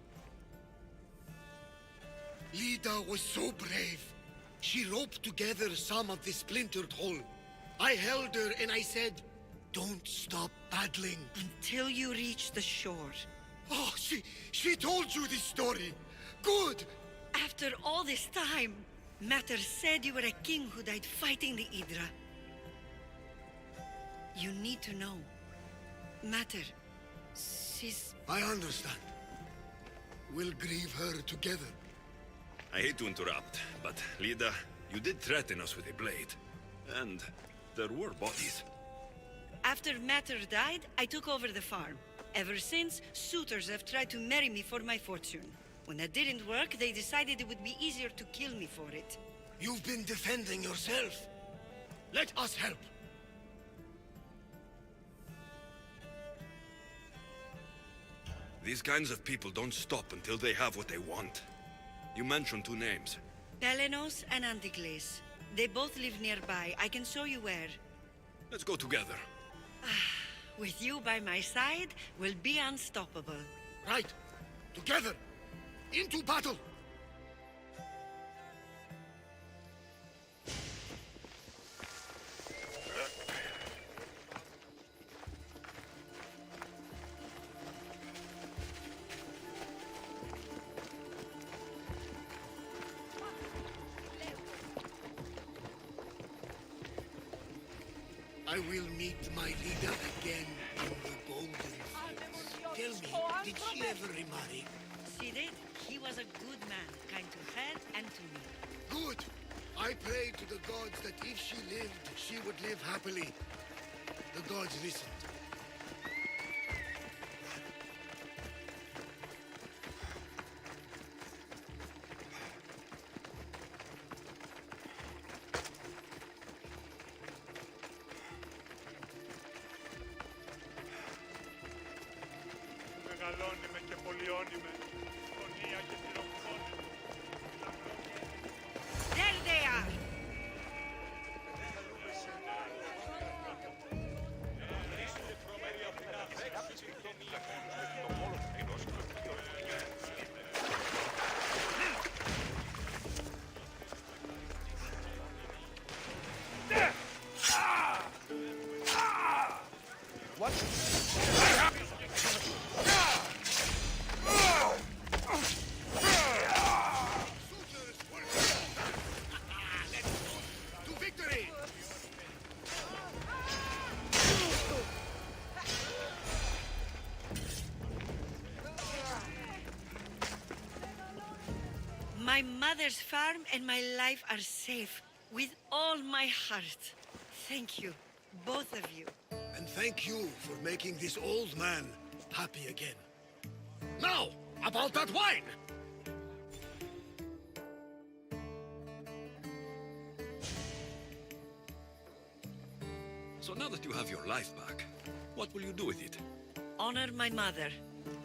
Lida was so brave. She roped together some of the splintered hull. I held her and I said, "Don't stop paddling." Until you reach the shore. Oh, she told you this story. Good. After all this time, Mater said you were a king who died fighting the Hydra. You need to know. Mater, she's... I understand. We'll grieve her together. I hate to interrupt, but Lida, you did threaten us with a blade. And there were bodies. After Mater died, I took over the farm. Ever since, suitors have tried to marry me for my fortune. When that didn't work, they decided it would be easier to kill me for it. You've been defending yourself. Let us help. These kinds of people don't stop until they have what they want. You mentioned two names. Pelenos and Antigles. They both live nearby. I can show you where. Let's go together. With you by my side, we'll be unstoppable. Right. Together. Into battle. I will meet my leader again in the Golden Fields. Tell me, did she ever remarry? She did. He was a good man, kind to her and to me. Good. I pray to the gods that if she lived, she would live happily. The gods listened. Μεγαλώνει με και πολιώνει με. Φωνία και πυρομφώνει. There they are! To victory! My mother's farm and my life are safe. With all my heart. Thank you, both of you. And thank you for making this old man happy again. Now, about that wine! So now that you have your life back, what will you do with it? Honor my mother.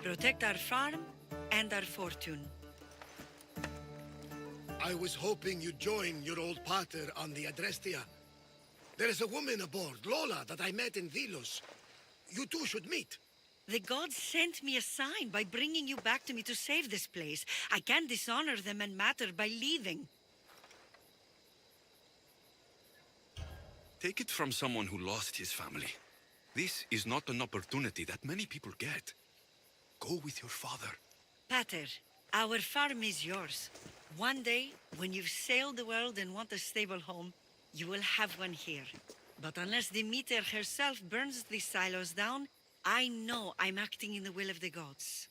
Protect our farm and our fortune. I was hoping you'd join your old pater on the Adrestia. There is a woman aboard, Lola, that I met in Vilos. You two should meet. The gods sent me a sign by bringing you back to me to save this place. I can't dishonor them and matter by leaving. Take it from someone who lost his family. This is not an opportunity that many people get. Go with your father. Pater, our farm is yours. One day, when you've sailed the world and want a stable home, you will have one here. But unless Demeter herself burns these silos down, I know I'm acting in the will of the gods.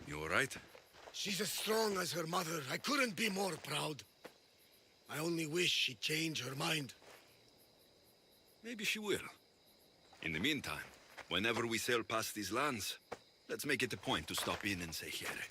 You all right? She's as strong as her mother. I couldn't be more proud. I only wish she'd change her mind. Maybe she will. In the meantime, whenever we sail past these lands, let's make it a point to stop in and say here.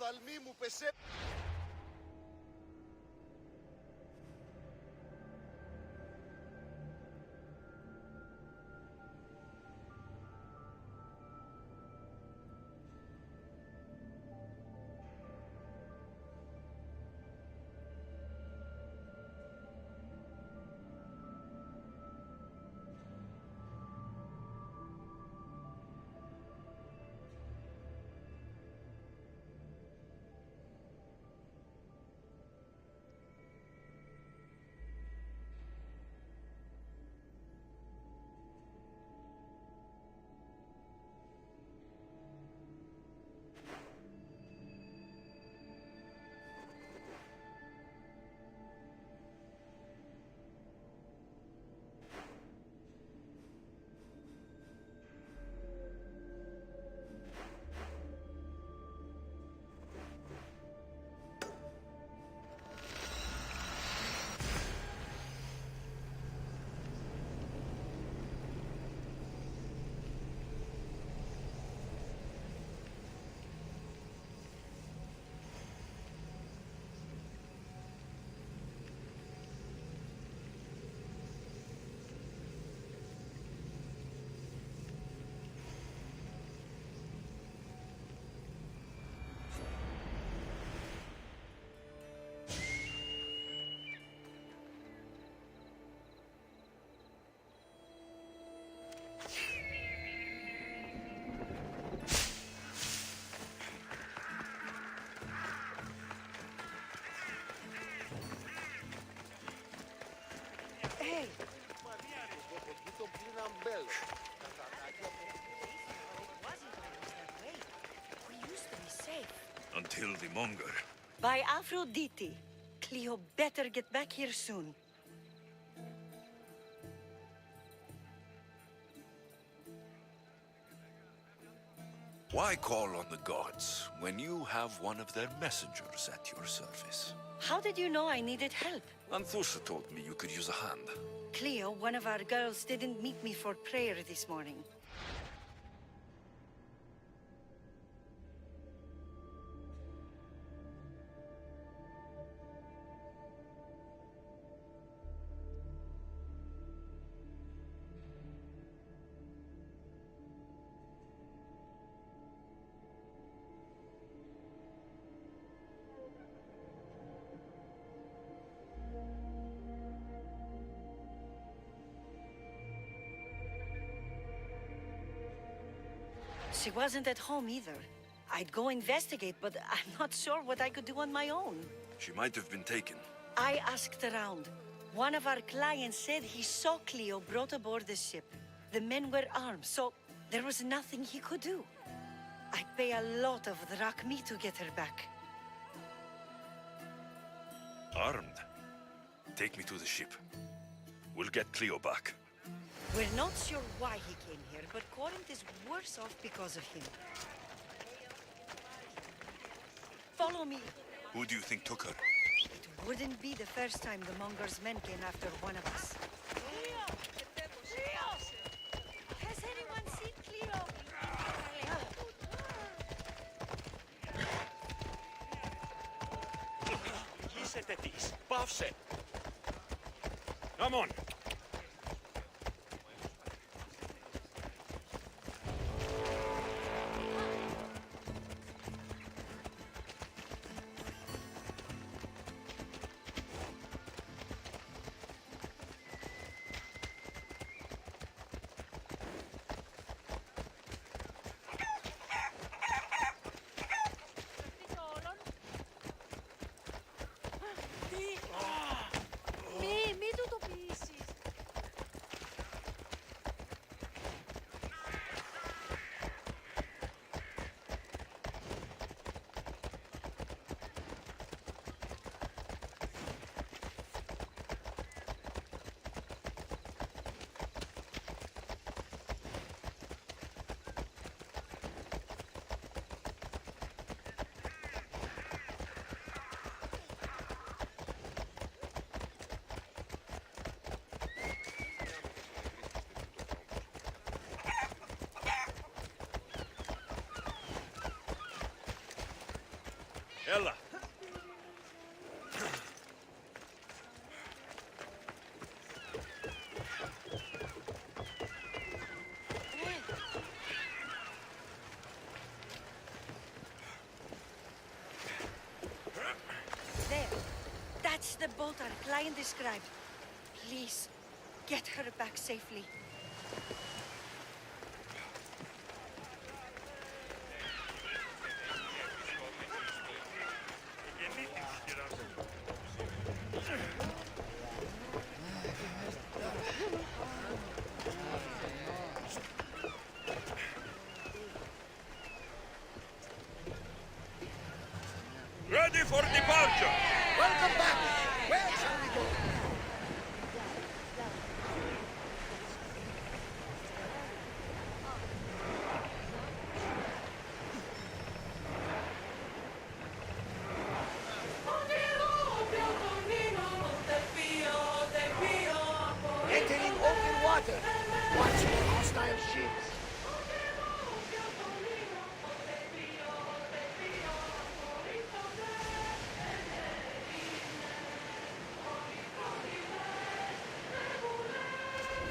οφθαλμοί μου πεσέ... Hey! We used to be safe. Until the monger. By Aphrodite. Cleo better get back here soon. Why call on the gods when you have one of their messengers at your service? How did you know I needed help? Anthusa told me you could use a hand. Cleo, one of our girls, didn't meet me for prayer this morning. She wasn't at home either. I'd go investigate, but I'm not sure what I could do on my own. She might have been taken. I asked around. One of our clients said he saw Cleo brought aboard the ship. The men were armed, so there was nothing he could do. I'd pay a lot of drachmi to get her back. Armed? Take me to the ship. We'll get Cleo back. We're not sure why he came here, but Corinth is worse off because of him. Follow me. Who do you think took her? It wouldn't be the first time the Monger's men came after one of us. Cleo! Has anyone seen Cleo? Κλείσετε τις. Πάυσε. Come on! Μη του το πείσεις. يلا. There. That's the boat our client described. Please, get her back safely. Ready for departure! Welcome back! Where shall we go? Entering open water. Watch for hostile ships.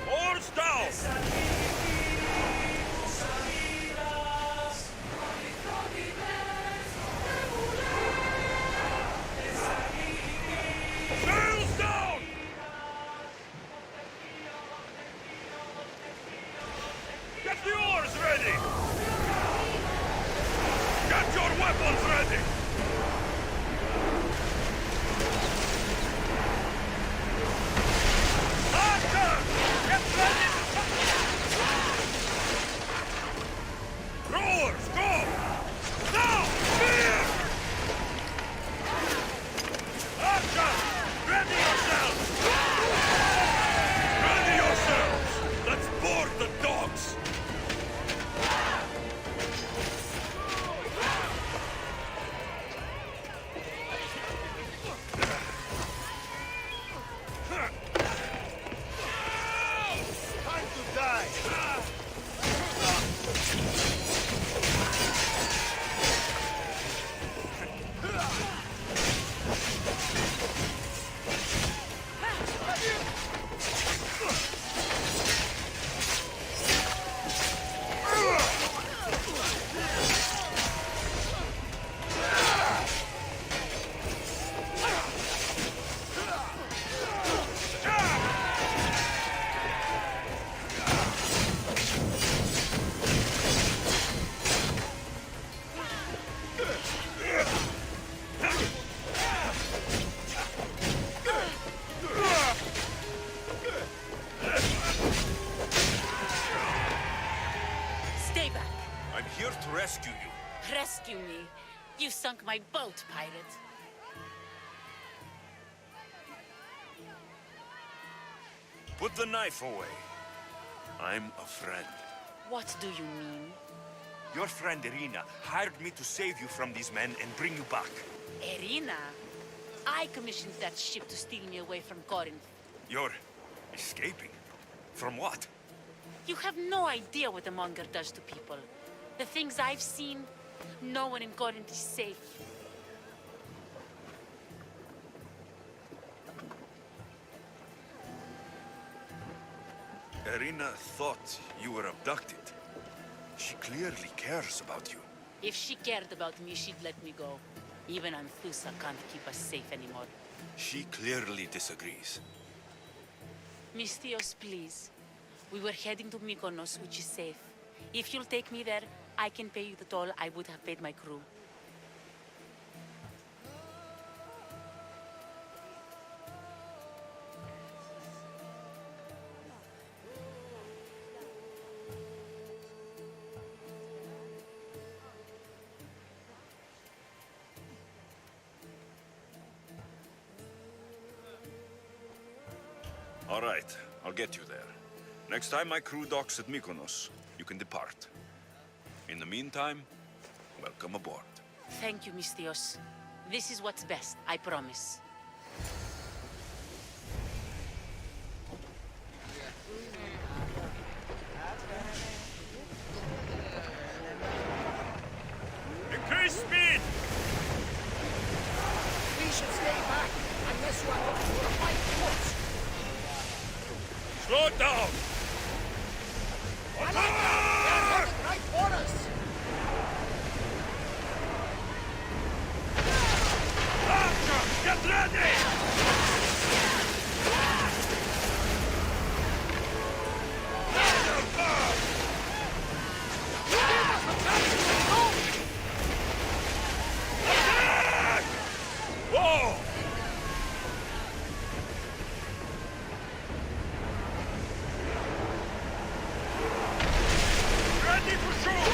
Oars down! Sails down! Get the oars ready! Get your weapons ready! Archer! Get ready! Rowers, go! Now! Steer! Archer! Ready yourselves! Ready yourselves! Let's board the dogs! Time to die! Stay back. I'm here to rescue you. Rescue me. You sunk my boat, pirate. Put the knife away. I'm a friend. What do you mean? Your friend Irina hired me to save you from these men and bring you back. Irina? I commissioned that ship to steal me away from Corinth. You're escaping? From what? You have no idea what the Monger does to people. The things I've seen, no one in Corinth is safe. Irina thought you were abducted. She clearly cares about you. If she cared about me, she'd let me go. Even Anthusa can't keep us safe anymore. She clearly disagrees. Misthios, please. We were heading to Mykonos, which is safe. If you'll take me there, I can pay you the toll I would have paid my crew. All right, I'll get you there. Next time my crew docks at Mykonos, you can depart. In the meantime, welcome aboard. Thank you, Misthios. This is what's best, I promise. Increase speed! Slow it down! Right for us! Archer, get ready! Whoa! Ready to shoot!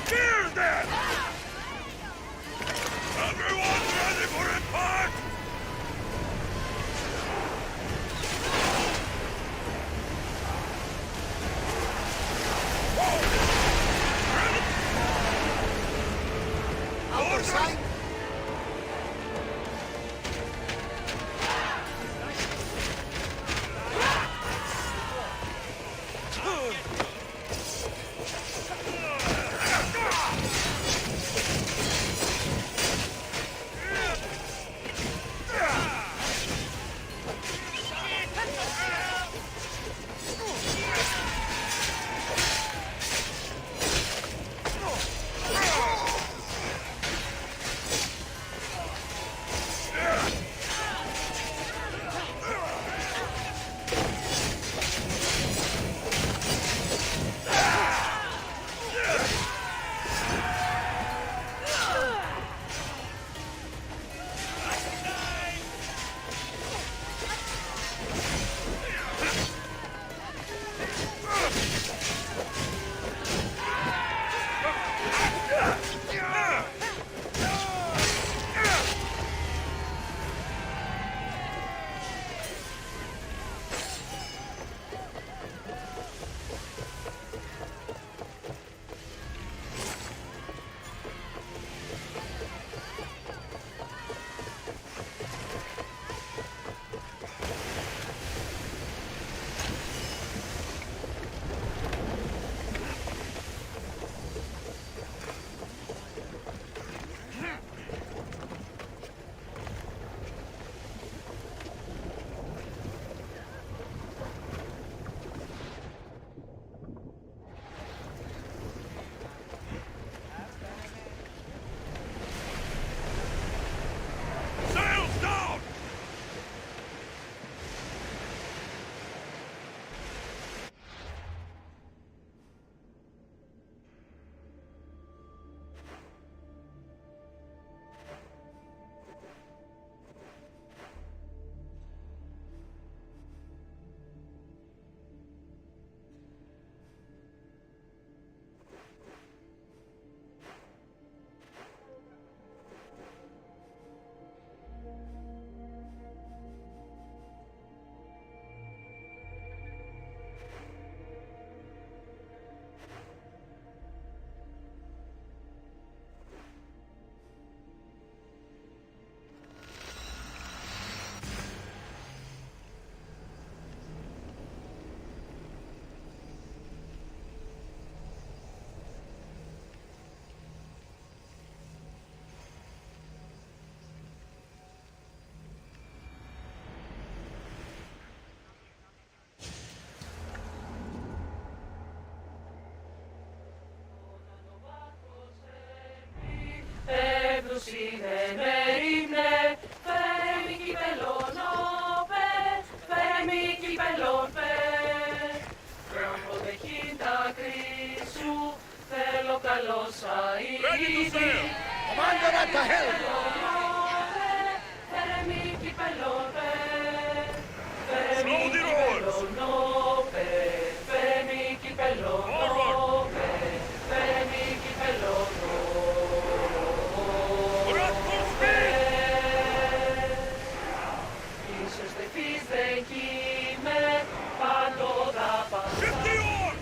Spear them! Everyone ready for impact? Outside! Sails down! Ready to sail! Commander at the helm! Slow the oars! Forward! We're at full speed! Shift the oars!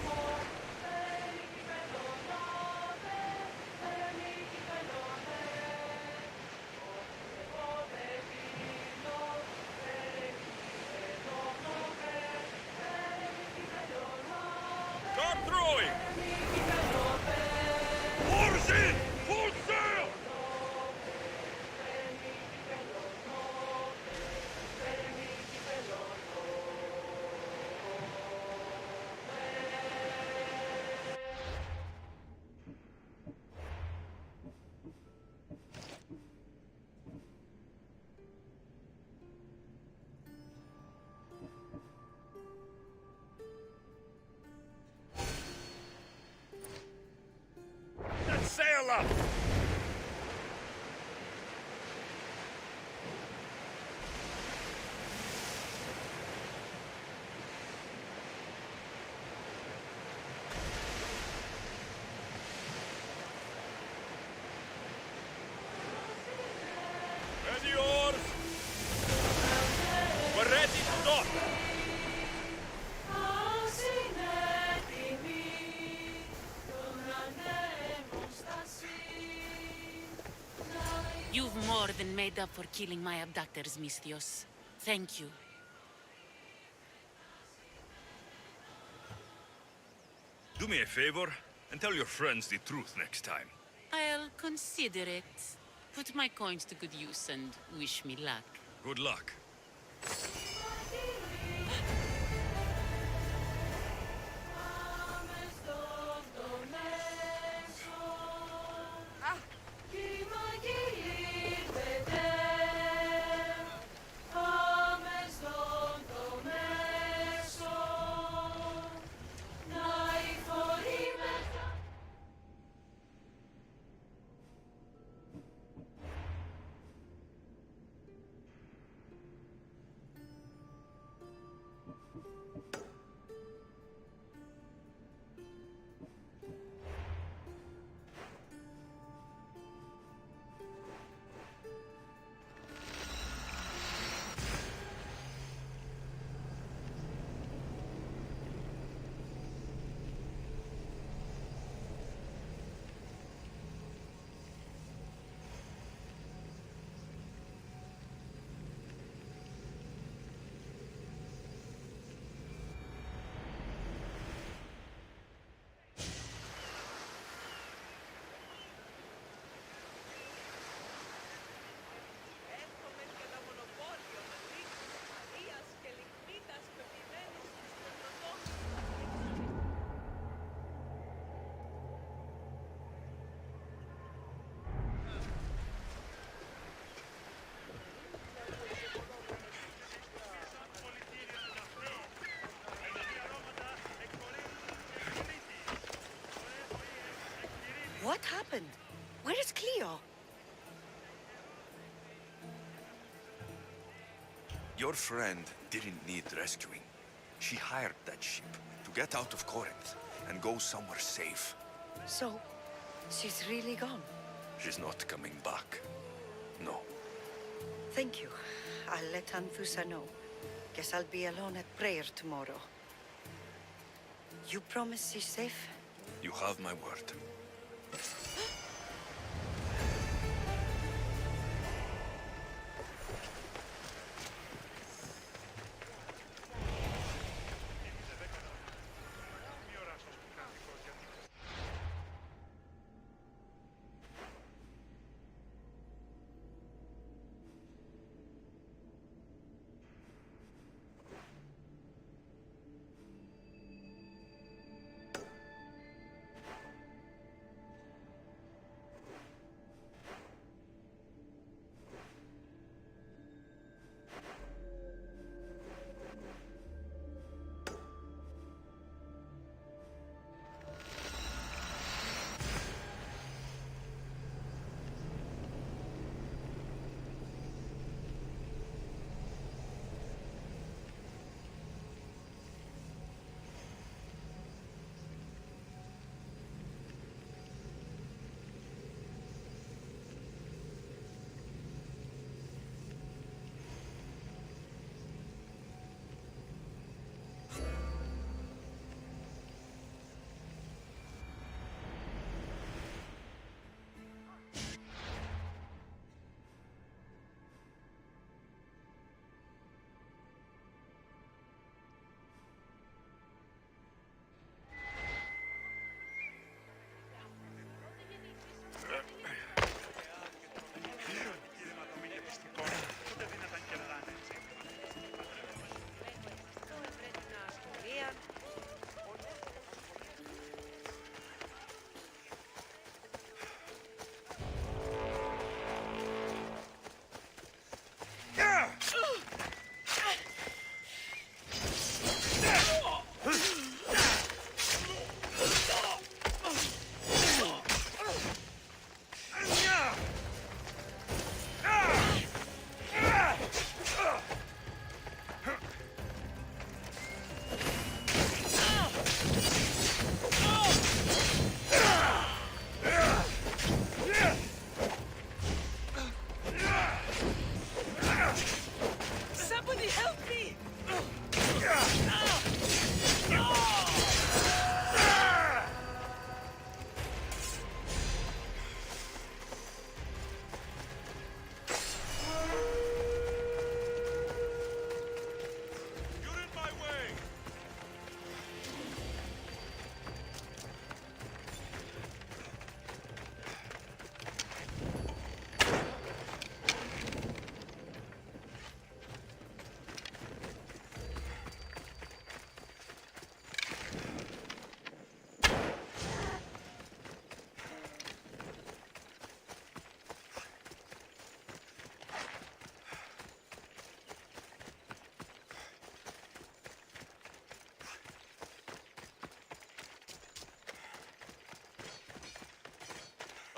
You've more than made up for killing my abductors, Misthios. Thank you. Do me a favor and tell your friends the truth next time. I'll consider it. Put my coins to good use and wish me luck. Good luck. What happened? Where is Cleo? Your friend didn't need rescuing. She hired that ship to get out of Corinth and go somewhere safe. So, she's really gone? She's not coming back. No. Thank you. I'll let Anfusa know. Guess I'll be alone at prayer tomorrow. You promise she's safe? You have my word.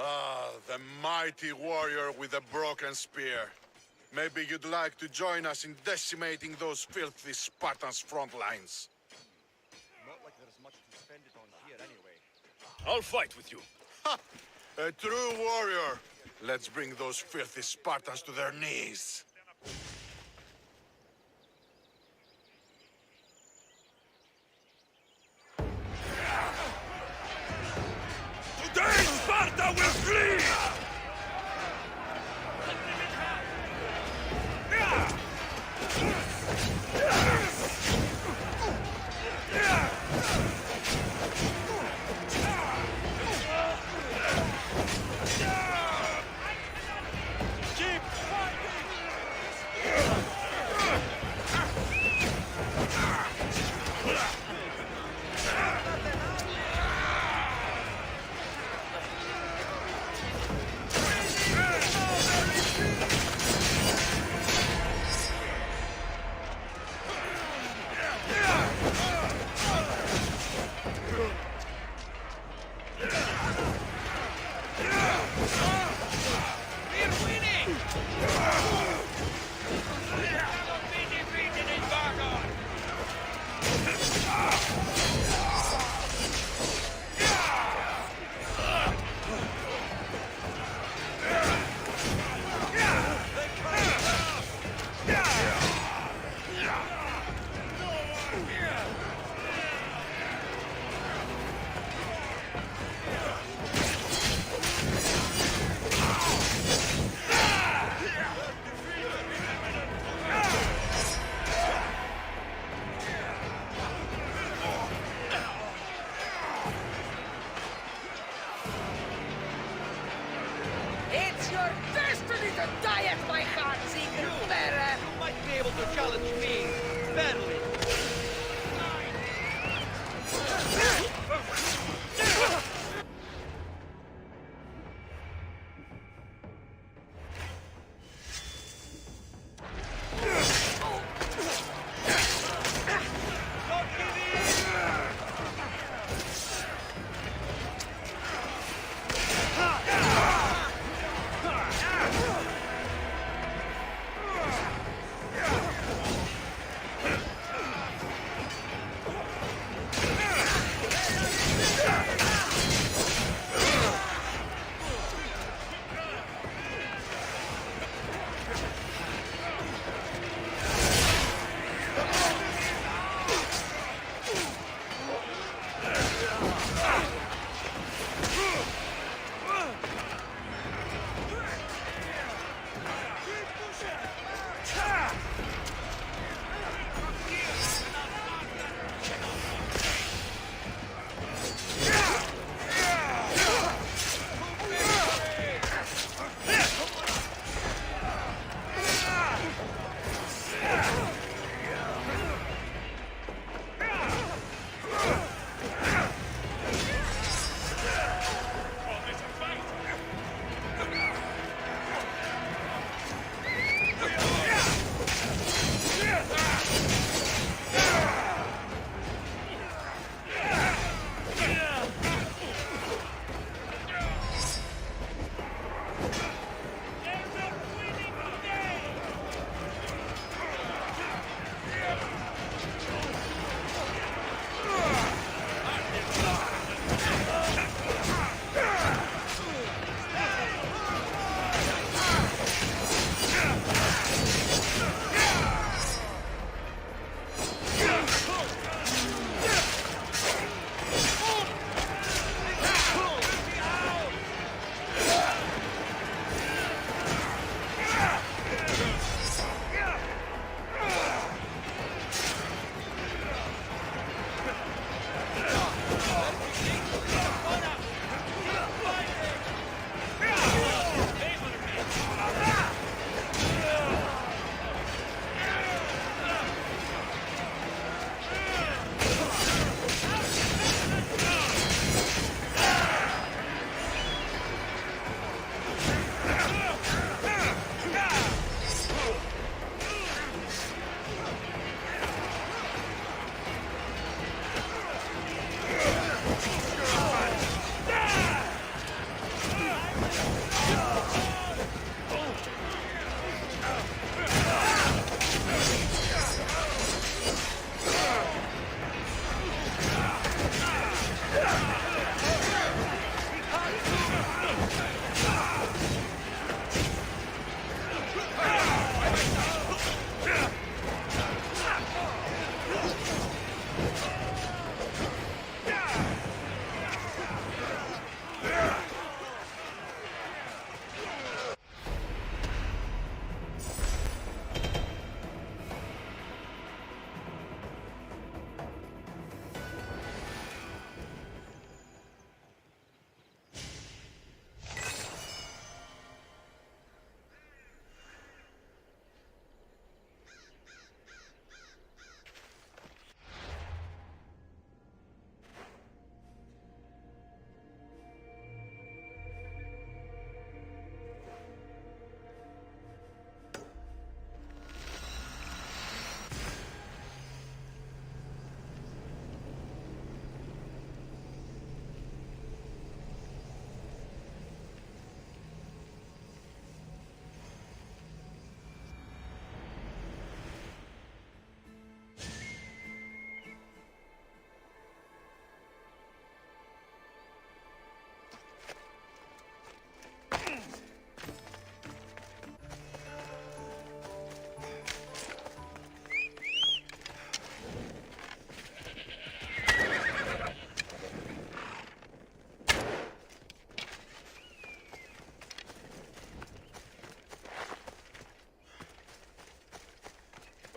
Ah, the mighty warrior with a broken spear. Maybe you'd like to join us in decimating those filthy Spartans' front lines. Not like there's much to spend it on here anyway. I'll fight with you. Ha! A true warrior. Let's bring those filthy Spartans to their knees. Today, Sparta will flee! It's your destiny to die at my hands, Eagle Bearer! You might be able to challenge me, badly.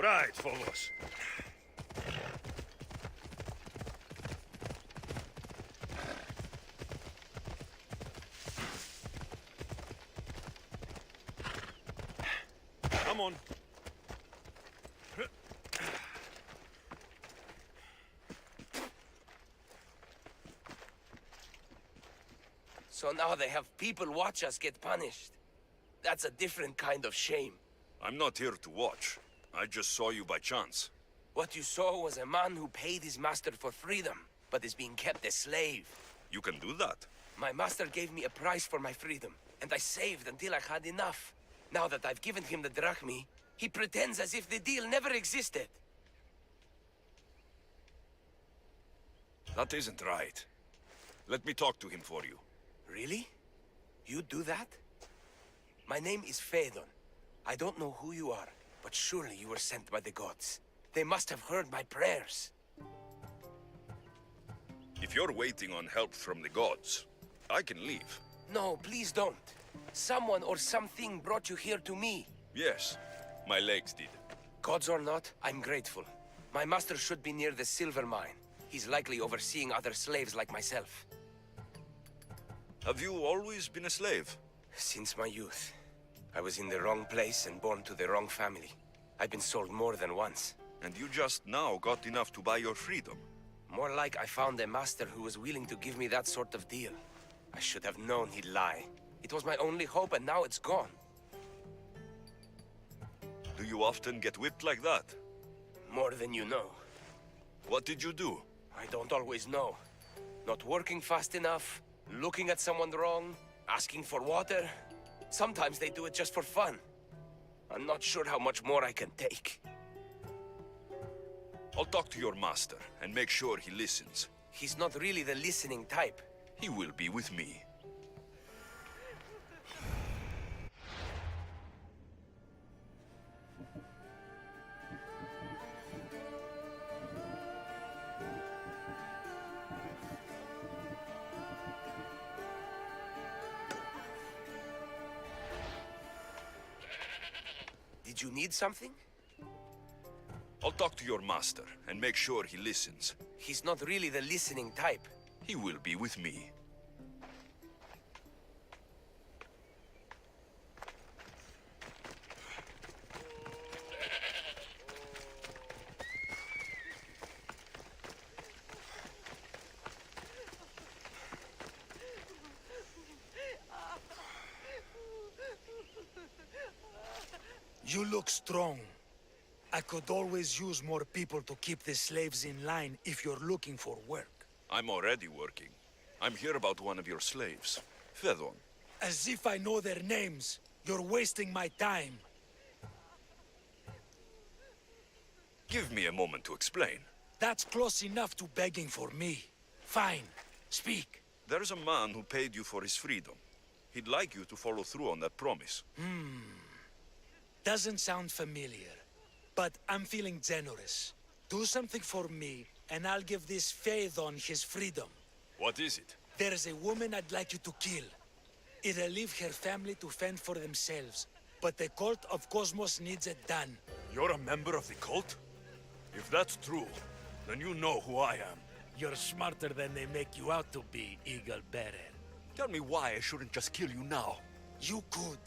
Right, Phobos. Come on. So now they have people watch us get punished. That's a different kind of shame. I'm not here to watch. I just saw you by chance. What you saw was a man who paid his master for freedom, but is being kept a slave. You can do that? My master gave me a price for my freedom, and I saved until I had enough. Now that I've given him the drachmi, he pretends as if the deal never existed. That isn't right. Let me talk to him for you. Really? You do that? My name is Phaedon. I don't know who you are, but surely you were sent by the gods. They must have heard my prayers. If you're waiting on help from the gods, I can leave. No, please don't. Someone or something brought you here to me. Yes, my legs did. Gods or not, I'm grateful. My master should be near the silver mine. He's likely overseeing other slaves like myself. Have you always been a slave? Since my youth. I was in the wrong place and born to the wrong family. I've been sold more than once. And you just now got enough to buy your freedom. More like I found a master who was willing to give me that sort of deal. I should have known he'd lie. It was my only hope, and now it's gone. Do you often get whipped like that? More than you know. What did you do? I don't always know. Not working fast enough, looking at someone wrong, asking for water. Sometimes they do it just for fun. I'm not sure how much more I can take. I'll talk to your master and make sure he listens. He's not really the listening type. He will be with me. Did you need something? I'll talk to your master and make sure he listens. He's not really the listening type. He will be with me. You look strong. I could always use more people to keep the slaves in line if you're looking for work. I'm already working. I'm here about one of your slaves, Phaedon. As if I know their names. You're wasting my time. Give me a moment to explain. That's close enough to begging for me. Fine. Speak. There's a man who paid you for his freedom. He'd like you to follow through on that promise. Doesn't sound familiar. But I'm feeling generous. Do something for me, and I'll give this Phaedon his freedom. What is it? There's a woman I'd like you to kill. It'll leave her family to fend for themselves. But the cult of Cosmos needs it done. You're a member of the cult? If that's true, then you know who I am. You're smarter than they make you out to be, Eagle Bearer. Tell me why I shouldn't just kill you now. You could.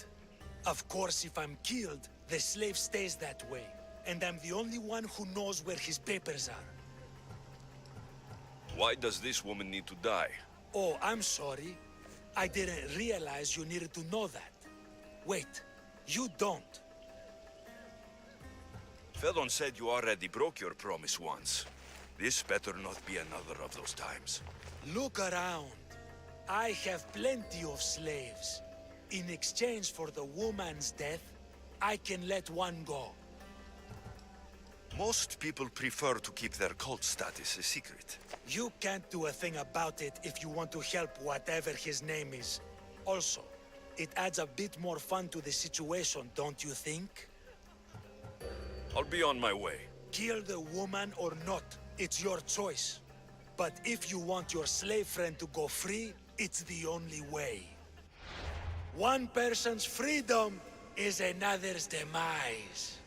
Of course, if I'm killed, the slave stays that way. And I'm the only one who knows where his papers are. Why does this woman need to die? Oh, I'm sorry. I didn't realize you needed to know that. Wait, you don't. Phaedon said you already broke your promise once. This better not be another of those times. Look around. I have plenty of slaves. In exchange for the woman's death, I can let one go. Most people prefer to keep their cult status a secret. You can't do a thing about it if you want to help whatever his name is. Also, it adds a bit more fun to the situation, don't you think? I'll be on my way. Kill the woman or not, it's your choice. But if you want your slave friend to go free, it's the only way. One person's freedom is another's demise.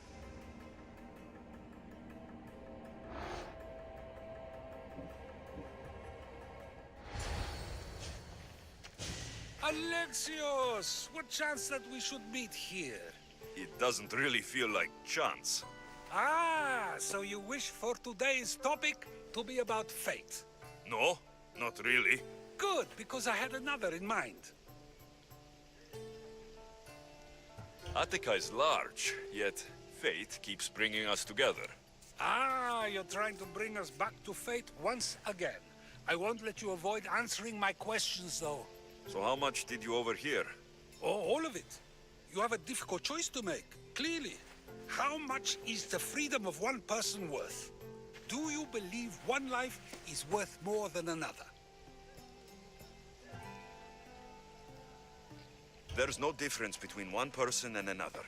Alexios! What chance that we should meet here? It doesn't really feel like chance. Ah, so you wish for today's topic to be about fate? No, not really. Good, because I had another in mind. Attica is large, yet fate keeps bringing us together. Ah, you're trying to bring us back to fate once again. I won't let you avoid answering my questions, though. So how much did you overhear? Oh, all of it. You have a difficult choice to make, clearly. How much is the freedom of one person worth? Do you believe one life is worth more than another? There's no difference between one person and another.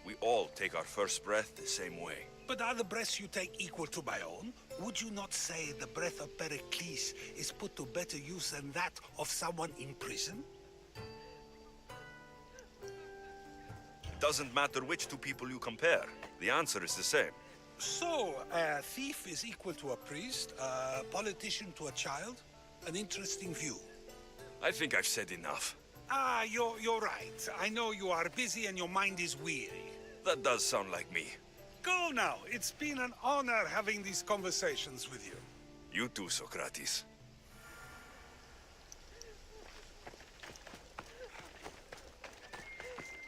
We all take our first breath the same way. But are the breaths you take equal to my own? Would you not say the breath of Pericles is put to better use than that of someone in prison? It doesn't matter which two people you compare. The answer is the same. So, a thief is equal to a priest, a politician to a child? An interesting view. I think I've said enough. Ah, you're right. I know you are busy and your mind is weary. That does sound like me. Go now. It's been an honor having these conversations with you. You too, Socrates.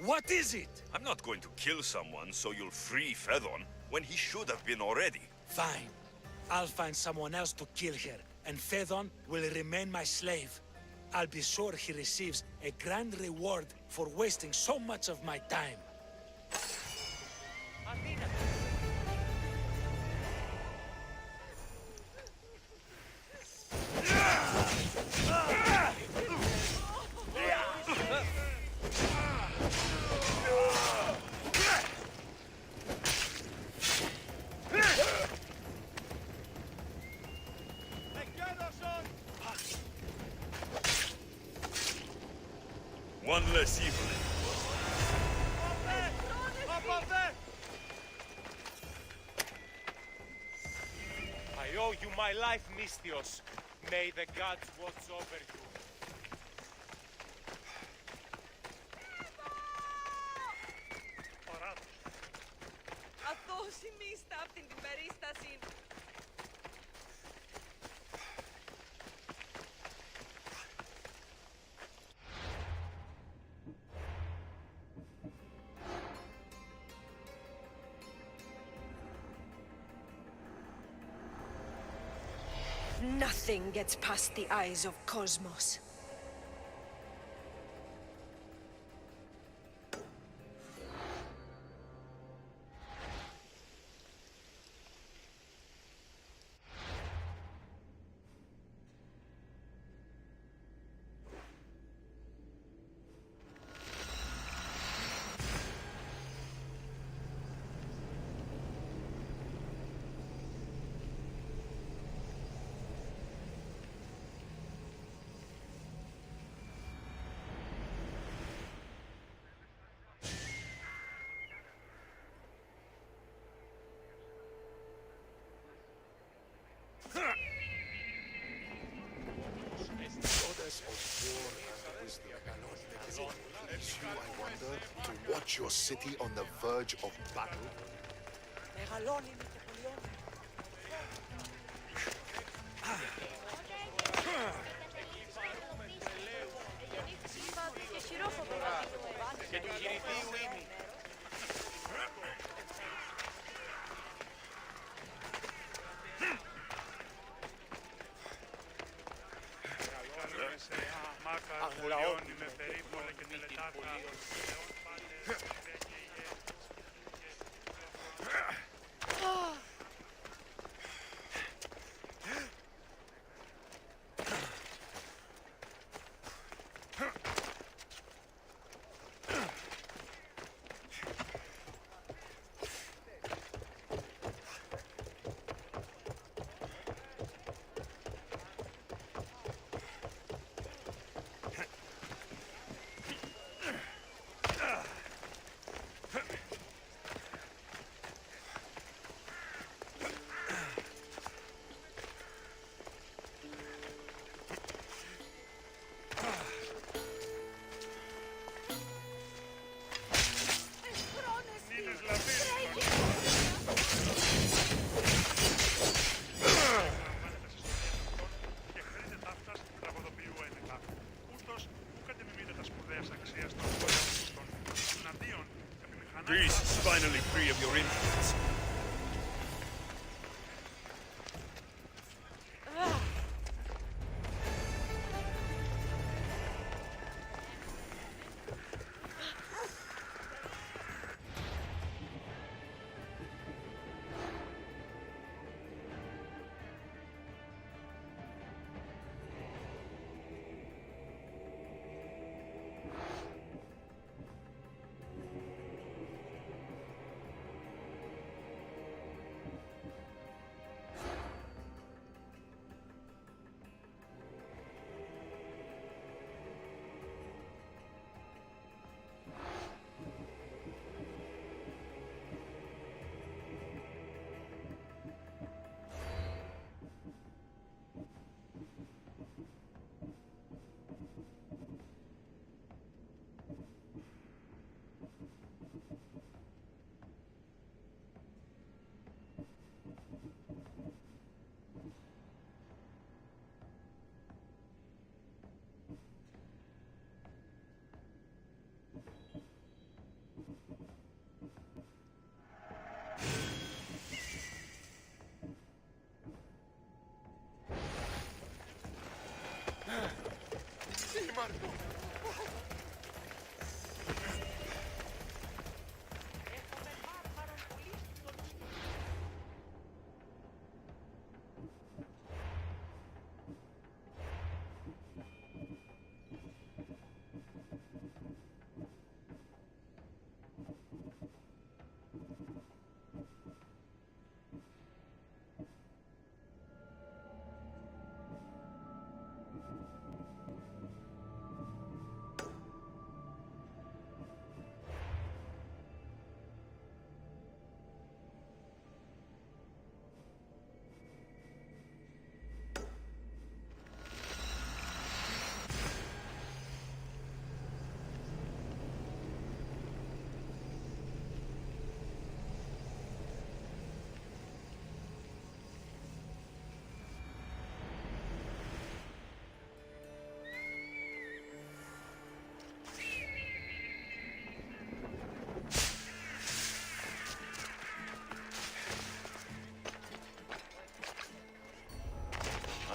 What is it? I'm not going to kill someone so you'll free Fedon when he should have been already. Fine. I'll find someone else to kill her, and Fedon will remain my slave. I'll be sure he receives a grand reward for wasting so much of my time. One less evil. I owe you my life, Mystios. May the gods watch over you. Αθώσιμη σταύτην την περίσταση. Nothing gets past the eyes of Cosmos. To watch your city on the verge of battle? Greece is finally free of your influence.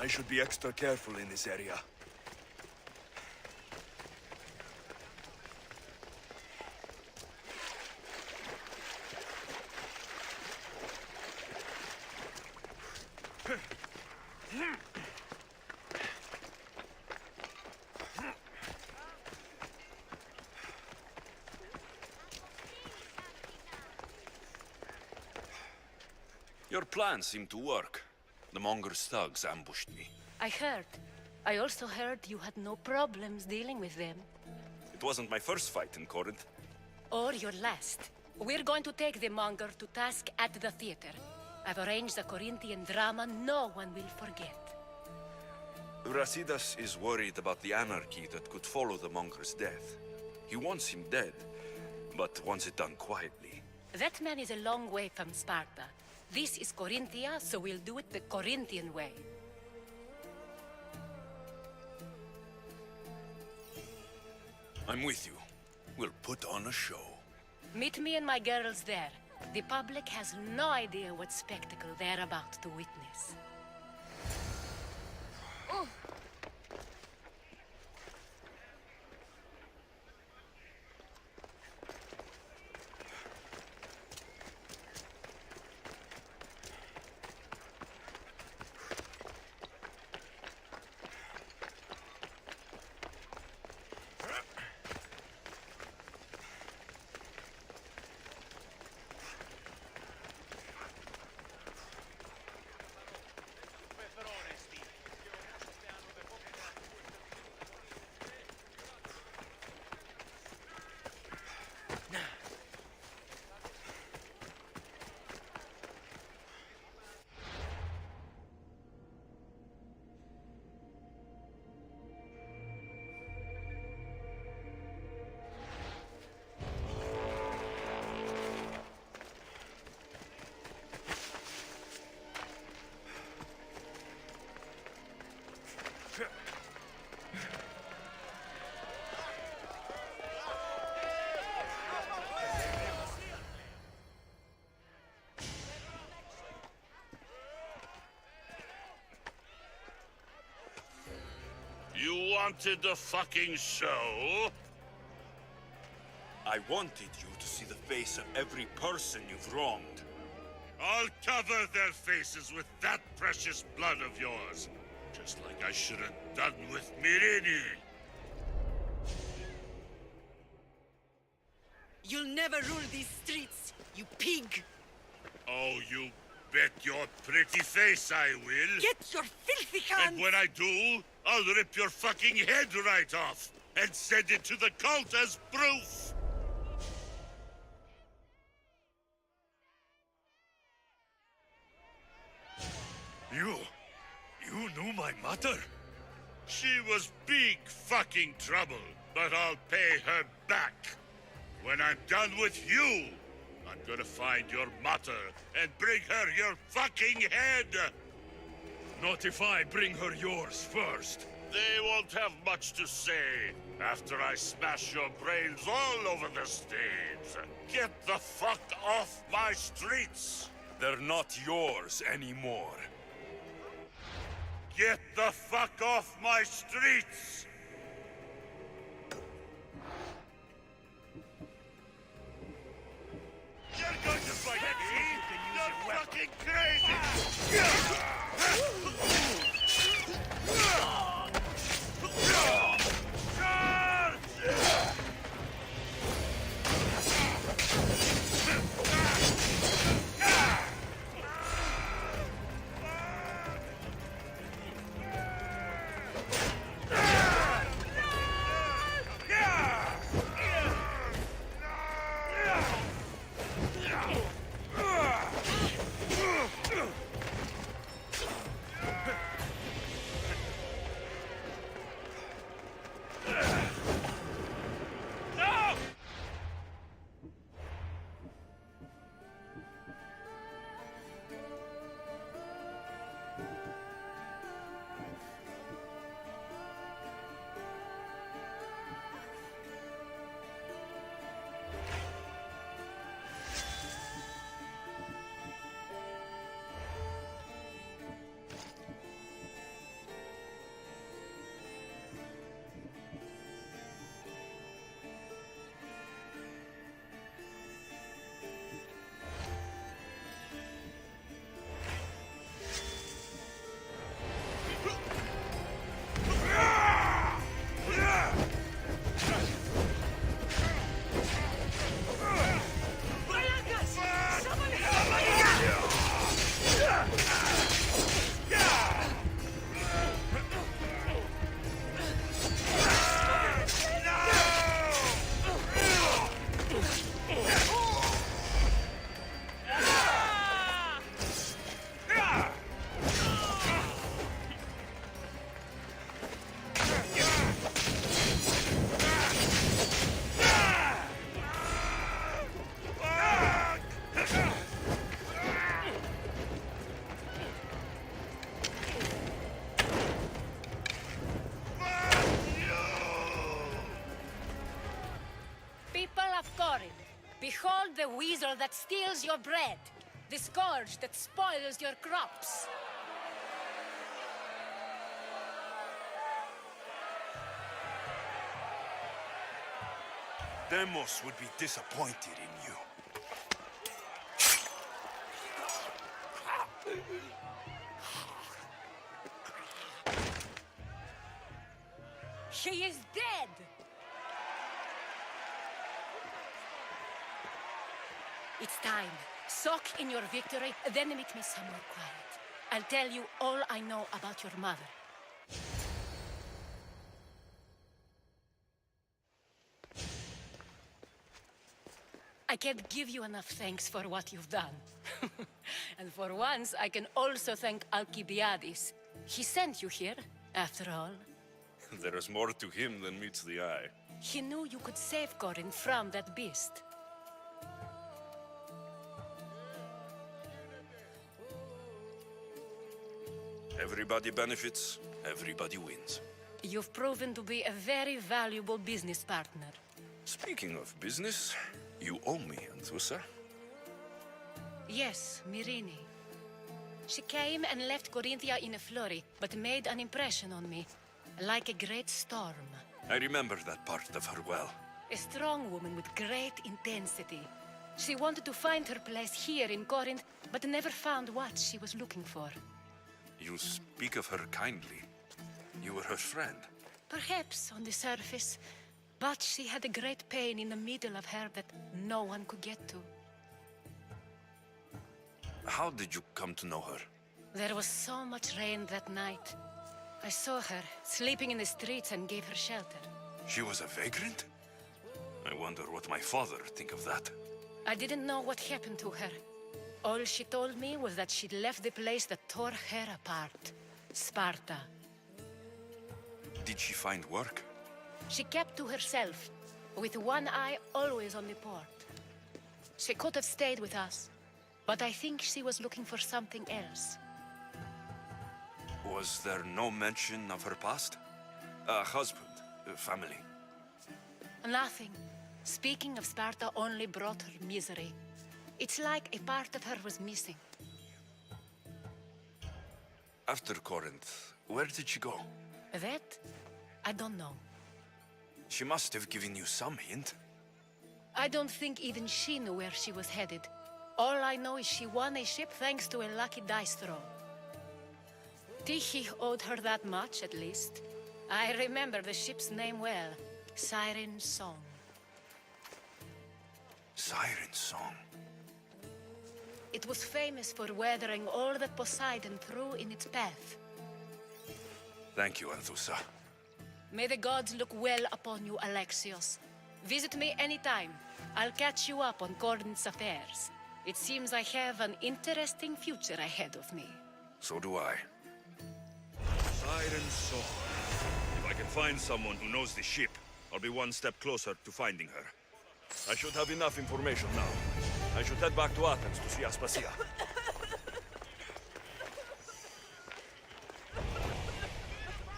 I should be extra careful in this area. Your plan seemed to work. The Monger's thugs ambushed me. I heard. I also heard you had no problems dealing with them. It wasn't my first fight in Corinth. Or your last. We're going to take the Monger to task at the theater. I've arranged a Corinthian drama no one will forget. Brasidas is worried about the anarchy that could follow the Monger's death. He wants him dead, but wants it done quietly. That man is a long way from Sparta. This is Corinthia, so we'll do it the Corinthian way. I'm with you. We'll put on a show. Meet me and my girls there. The public has no idea what spectacle they're about to witness. wanted a fucking show? I wanted you to see the face of every person you've wronged. I'll cover their faces with that precious blood of yours. Just like I should have done with Mirini. You'll never rule these streets, you pig! Oh, you bet your pretty face I will. Get your filthy hands! And when I do, I'll rip your fucking head right off and send it to the cult as proof. You knew my mother? She was big fucking trouble, but I'll pay her back. When I'm done with you, I'm gonna find your mother and bring her your fucking head! Not if I bring her yours first. They won't have much to say after I smash your brains all over the stage. Get the fuck off my streets! They're not yours anymore. Get the fuck off my streets! You're going to fight me? You're fucking crazy! Behold the weasel that steals your bread, the scourge that spoils your crops. Demos would be disappointed in you. He is dead! It's time. Soak in your victory, then meet me somewhere quiet. I'll tell you all I know about your mother. I can't give you enough thanks for what you've done. And for once, I can also thank Alcibiades. He sent you here, after all. There is more to him than meets the eye. He knew you could save Corinth from that beast. Everybody benefits, everybody wins. You've proven to be a very valuable business partner. Speaking of business, you owe me, Anthusa. Yes, Mirini. She came and left Corinthia in a flurry, but made an impression on me. like a great storm. I remember that part of her well. A strong woman with great intensity. She wanted to find her place here in Corinth, but never found what she was looking for. You speak of her kindly. You were her friend. Perhaps on the surface, but she had a great pain in the middle of her that no one could get to. How did you come to know her? There was so much rain that night. I saw her sleeping in the streets and gave her shelter. She was a vagrant? I wonder what my father think of that. I didn't know what happened to her. All she told me was that she'd left the place that tore her apart. Sparta. Did she find work? She kept to herself, with one eye always on the port. She could have stayed with us, but I think she was looking for something else. Was there no mention of her past? A husband, a family? Nothing. Speaking of Sparta only brought her misery. It's like a part of her was missing. After Corinth, where did she go? That? I don't know. She must have given you some hint. I don't think even she knew where she was headed. All I know is she won a ship thanks to a lucky dice throw. Tyche owed her that much, at least. I remember the ship's name well. Siren Song. Siren Song? It was famous for weathering all that Poseidon threw in its path. Thank you, Anthusa. May the gods look well upon you, Alexios. Visit me anytime. I'll catch you up on Corinth's affairs. It seems I have an interesting future ahead of me. So do I. Siren Song. If I can find someone who knows the ship, I'll be one step closer to finding her. I should have enough information now. I should head back to Athens to see Aspasia.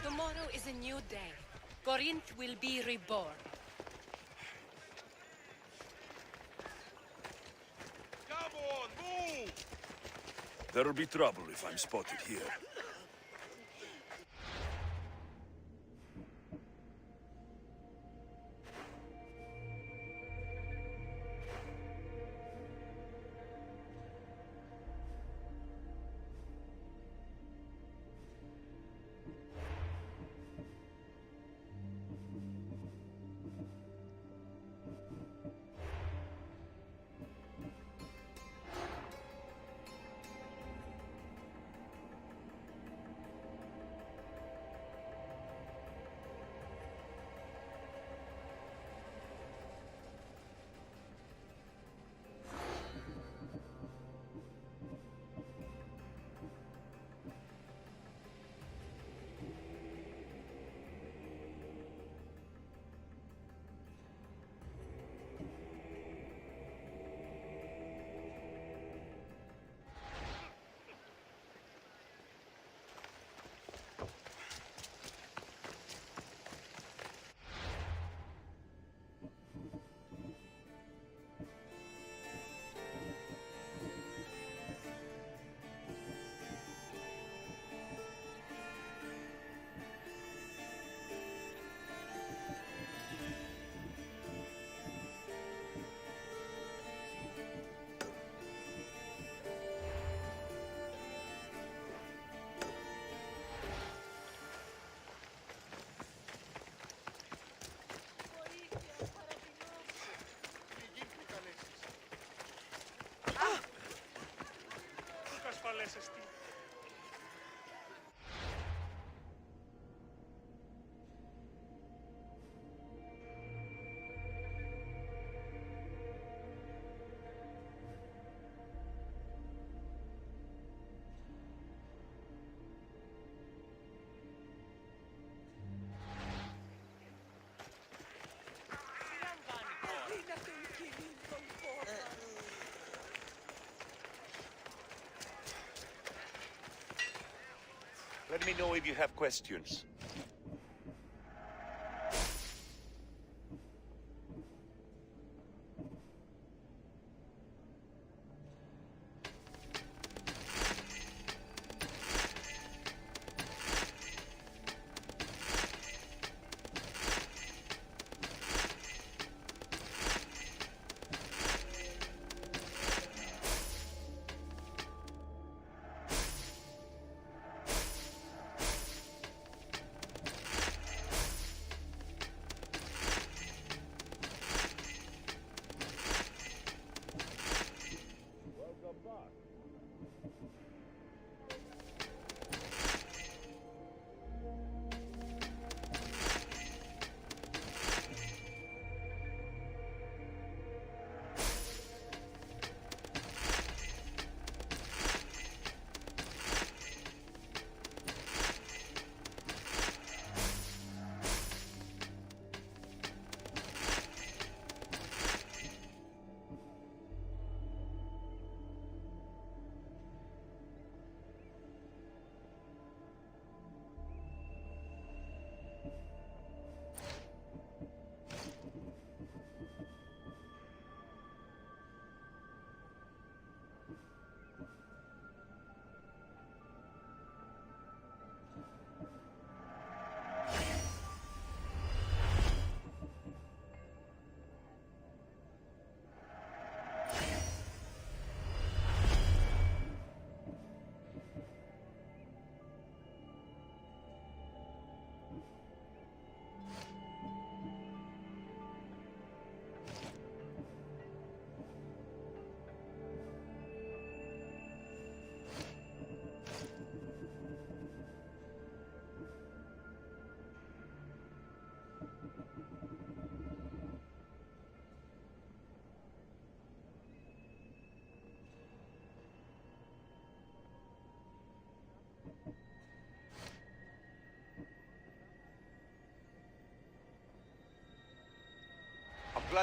Tomorrow is a new day. Corinth will be reborn. Come on, move! There'll be trouble if I'm spotted here. Let me know if you have questions.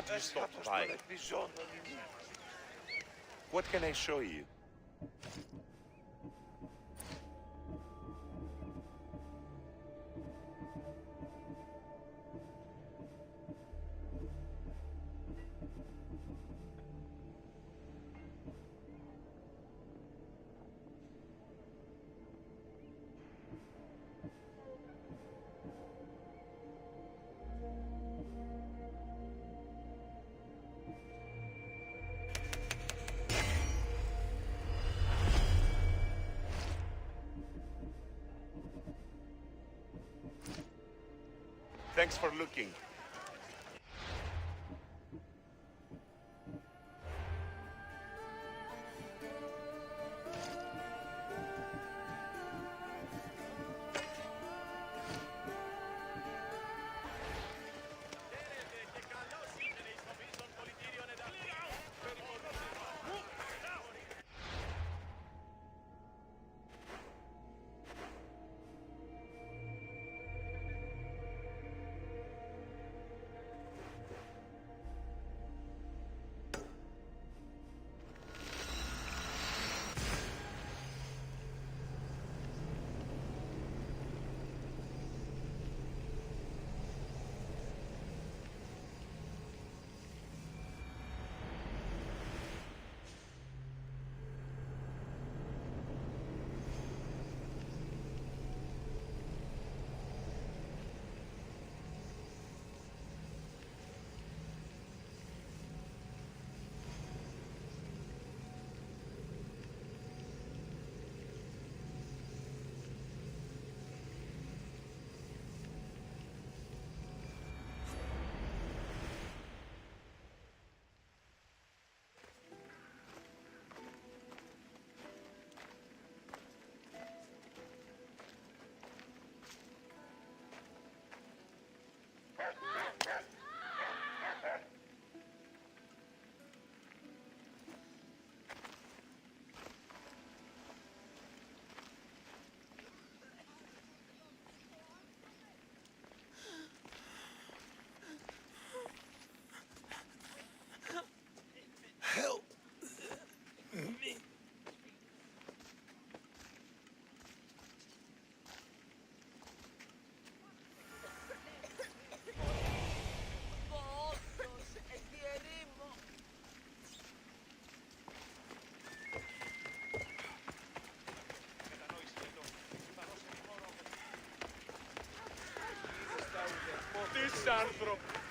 glad you stopped by. What can I show you? Thanks for looking.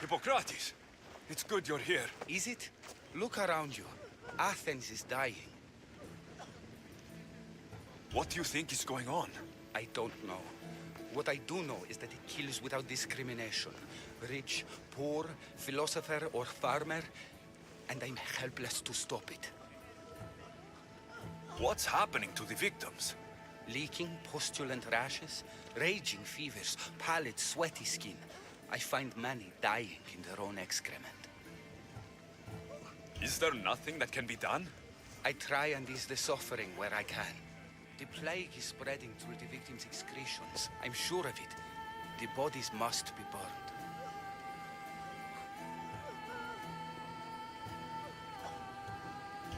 Hippocrates! It's good you're here. Is it? Look around you. Athens is dying. What do you think is going on? I don't know. What I do know is that it kills without discrimination. Rich, poor, philosopher or farmer, and I'm helpless to stop it. What's happening to the victims? Leaking, postulant rashes, raging fevers, pallid, sweaty skin. I find many dying in their own excrement. Is there nothing that can be done? I try and ease the suffering where I can. The plague is spreading through the victims' excretions. I'm sure of it. The bodies must be burned.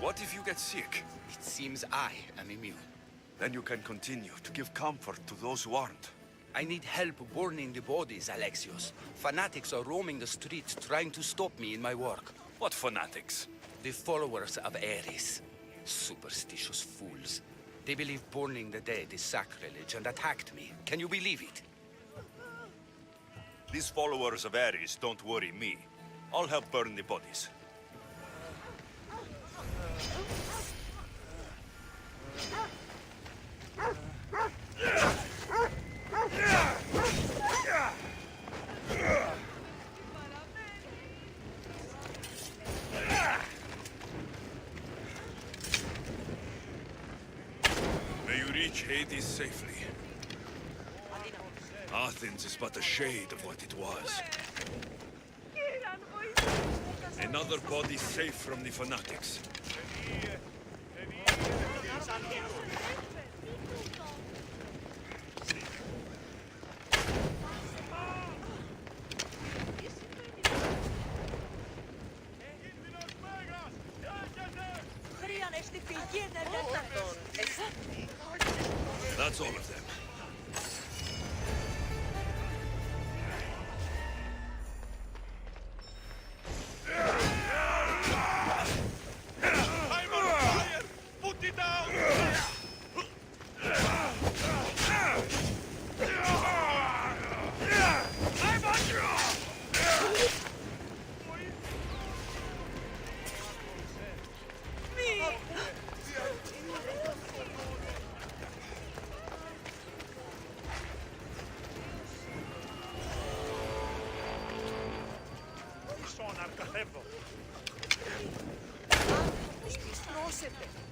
What if you get sick? It seems I am immune. Then you can continue to give comfort to those who aren't. I need help burning the bodies, Alexios. Fanatics are roaming the streets trying to stop me in my work. What fanatics? The followers of Ares. Superstitious fools. They believe burning the dead is sacrilege and attacked me. Can you believe it? These followers of Ares don't worry me. I'll help burn the bodies. May you reach Hades safely. Athens is but a shade of what it was. Another body safe from the fanatics. That's all of them. I'm on fire! Put it down! I'm under!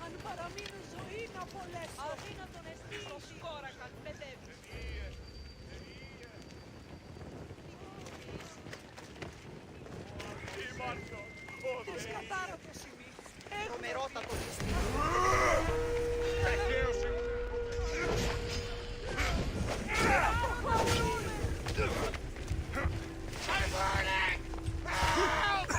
Αν παραμείνω ζωή να απολέσω. Αδύνατον εστί στο σκόρακαν παιδεύεις. Το σκατάρα το σημεί. Τρομερότατο ληστή. I'm burning! Help!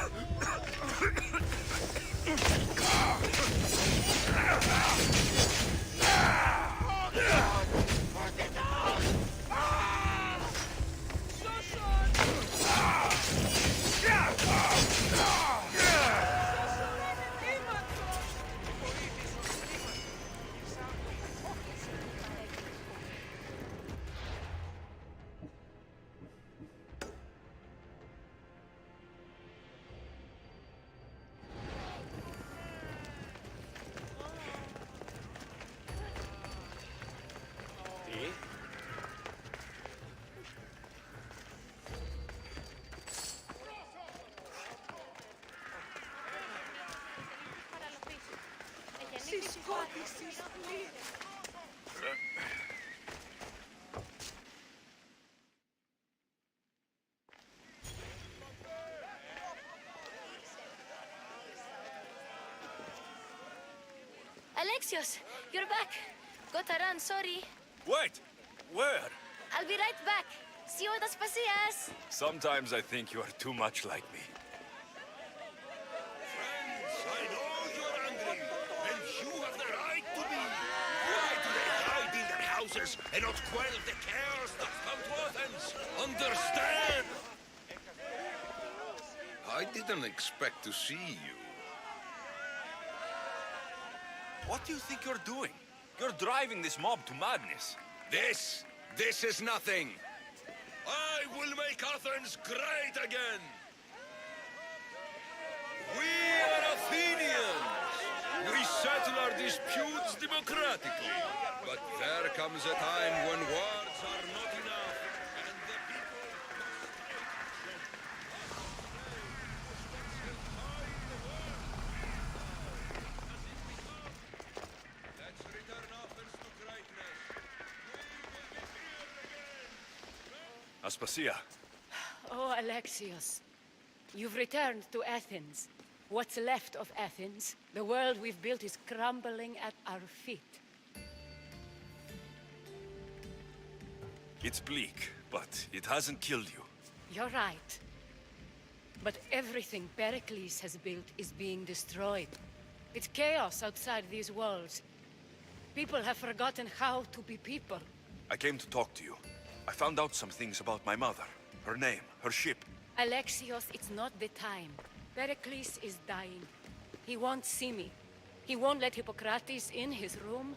Συσκότησης πλήρες. Alexios, you're back. Got to run, sorry. Wait! Where? I'll be right back. See you at Aspasias. Sometimes I think you are too much like me. I know you're angry, and you have the right to be. Why do they hide in their houses and not quell the chaos that come to Athens? Understand? I didn't expect to see you. What do you think you're doing? You're driving this mob to madness. This is nothing. I will make Athens great again! We are Athenians. We settle our disputes democratically. But there comes a time when words are not enough, and the people Let's return Athens to greatness. Aspasia. Oh, Alexios. You've returned to Athens. What's left of Athens, the world we've built is crumbling at our feet. It's bleak, but it hasn't killed you. You're right. But everything Pericles has built is being destroyed. It's chaos outside these walls. People have forgotten how to be people. I came to talk to you. I found out some things about my mother, her name, her ship. Alexios, it's not the time. Pericles is dying. He won't see me. He won't let Hippocrates in his room.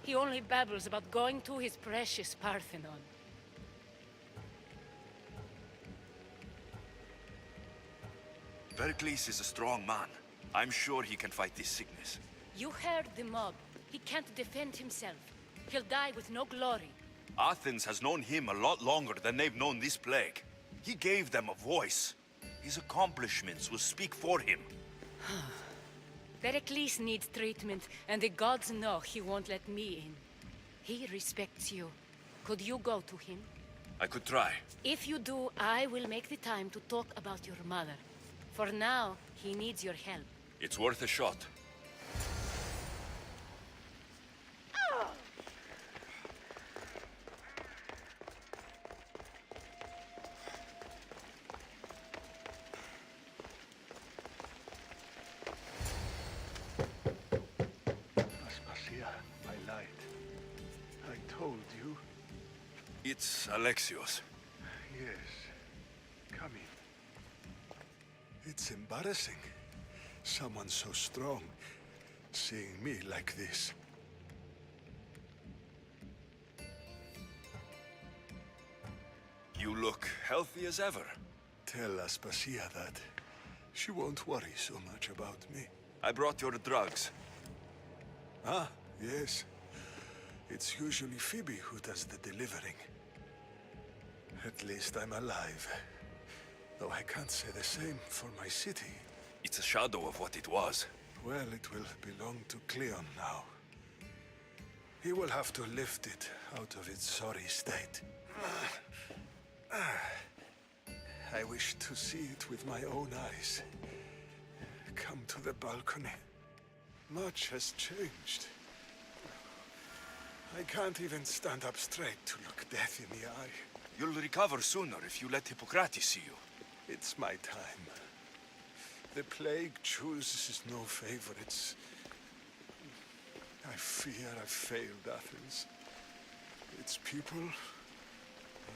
He only babbles about going to his precious Parthenon. Pericles is a strong man. I'm sure he can fight this sickness. You heard the mob. He can't defend himself. He'll die with no glory. Athens has known him a lot longer than they've known this plague. He gave them a voice. His accomplishments will speak for him. Pericles needs treatment, and the gods know he won't let me in. He respects you. Could you go to him? I could try. If you do, I will make the time to talk about your mother. For now, he needs your help. It's worth a shot. Aspasia, my life. It's Alexios. Yes. Come in. It's embarrassing. Someone so strong, seeing me like this. You look healthy as ever. Tell Aspasia that. She won't worry so much about me. I brought your drugs. Ah, yes. It's usually Phoebe who does the delivering. At least I'm alive. Though I can't say the same for my city. It's a shadow of what it was. Well, it will belong to Cleon now. He will have to lift it out of its sorry state. I wish to see it with my own eyes. Come to the balcony. Much has changed. I can't even stand up straight to look death in the eye. You'll recover sooner if you let Hippocrates see you. It's my time. The plague chooses no favorites. I fear I've failed Athens. Its people,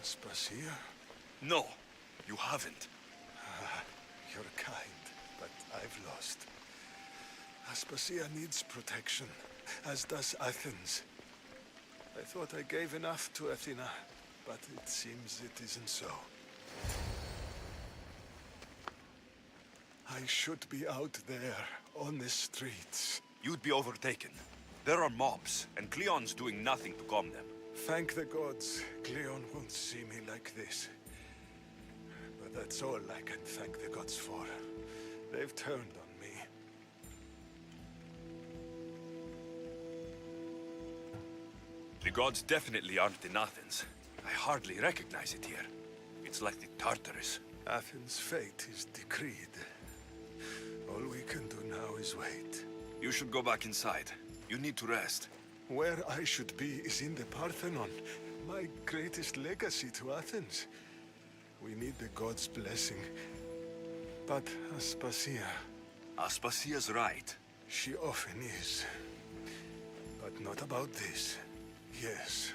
Aspasia. No, you haven't. You're kind, but I've lost. Aspasia needs protection, as does Athens. I thought I gave enough to Athena, but it seems it isn't so. I should be out there, on the streets. You'd be overtaken. There are mobs, and Cleon's doing nothing to calm them. Thank the gods, Cleon won't see me like this. But that's all I can thank the gods for. They've turned on me. The gods definitely aren't in Athens. I hardly recognize it here. It's like the Tartarus. Athens' fate is decreed. All we can do now is wait. You should go back inside. You need to rest. Where I should be is in the Parthenon, my greatest legacy to Athens. We need the gods' blessing. But Aspasia... Aspasia's right. She often is. But not about this. Yes.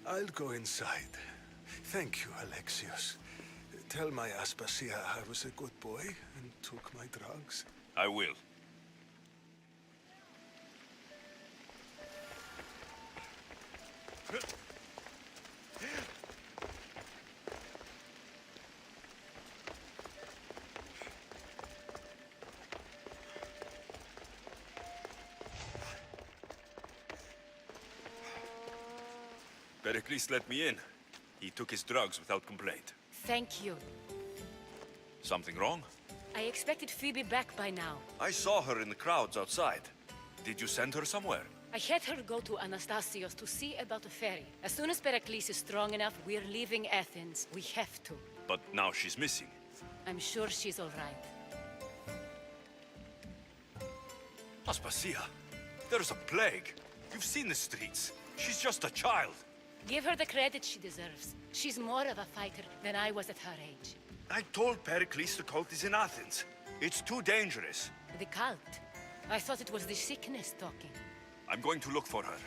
I'll go inside. Thank you, Alexios. Tell my Aspasia I was a good boy and took my drugs. I will. Pericles let me in. He took his drugs without complaint. Thank you. Something wrong? I expected Phoebe back by now. I saw her in the crowds outside. Did you send her somewhere? I had her go to Anastasios to see about a ferry. As soon as Pericles is strong enough, we're leaving Athens. We have to. But now she's missing. I'm sure she's all right. Aspasia, there's a plague. You've seen the streets. She's just a child. Give her the credit she deserves. She's more of a fighter than I was at her age. I told Pericles the cult is in Athens. It's too dangerous. The cult? I thought it was the sickness talking. I'm going to look for her.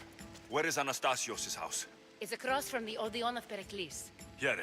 Where is Anastasios' house? It's across from the Odeon of Pericles. Here.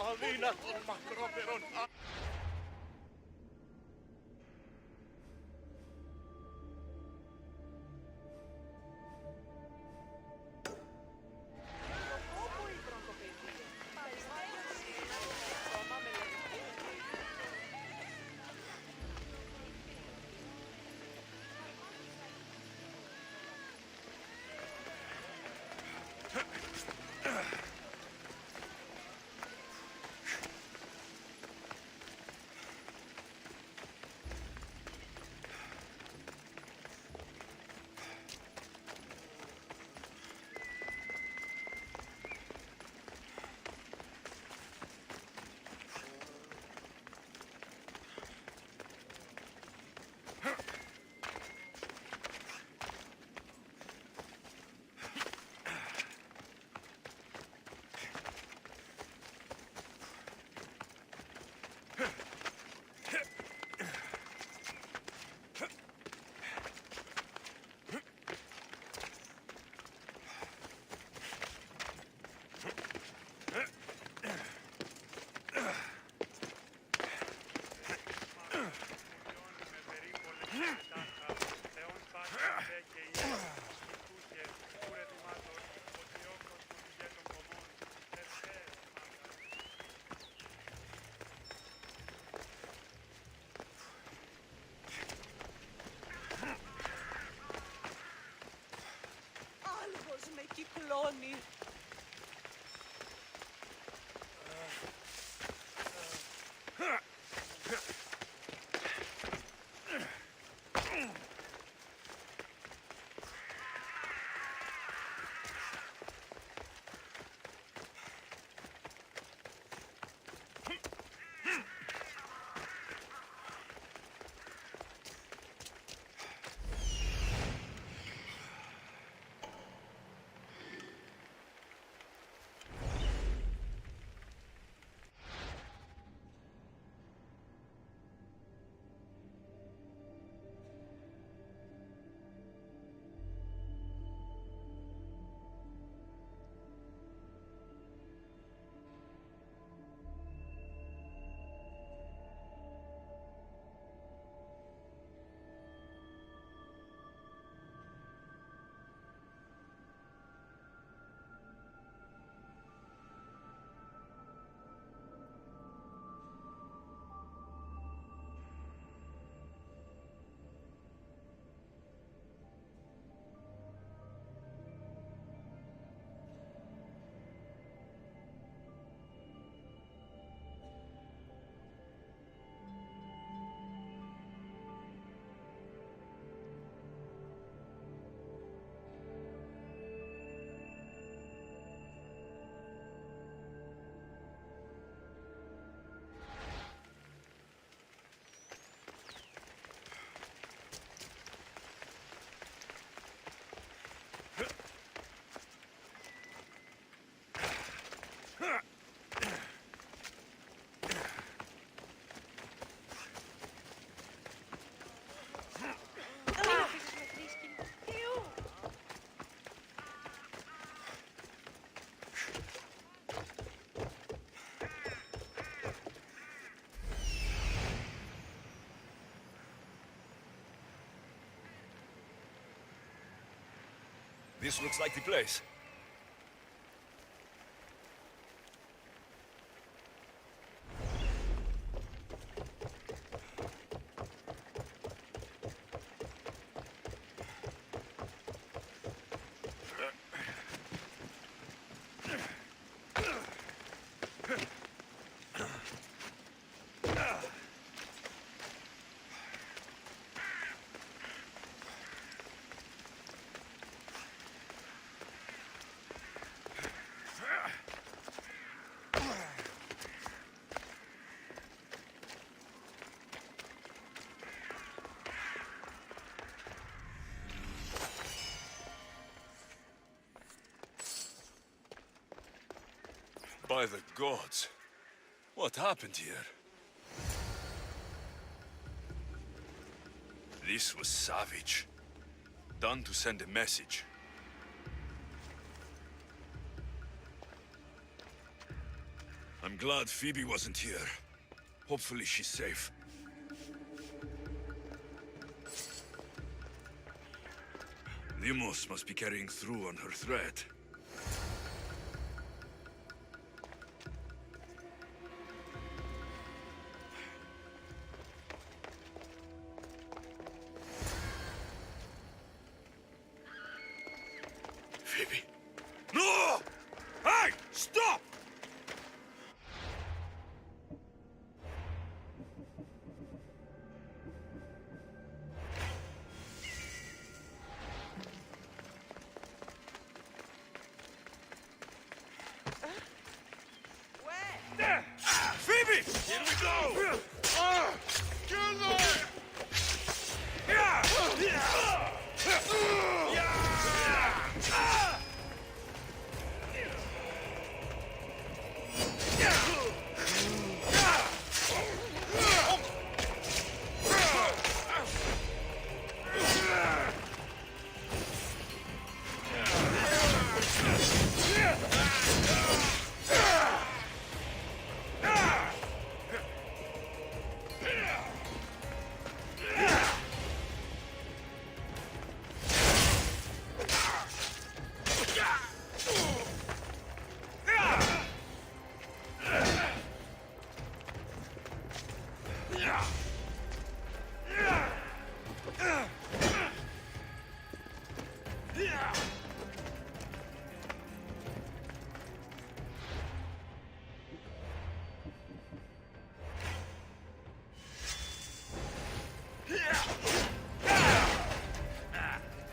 Αδύνατον μακρόπερον. κυκλώνει. This looks like the place. By the gods, what happened here? This was savage. Done to send a message. I'm glad Phoebe wasn't here. Hopefully she's safe. Limos must be carrying through on her threat. Phoebe. No! Hey! Stop! Phoebe! Here we go! Kill them!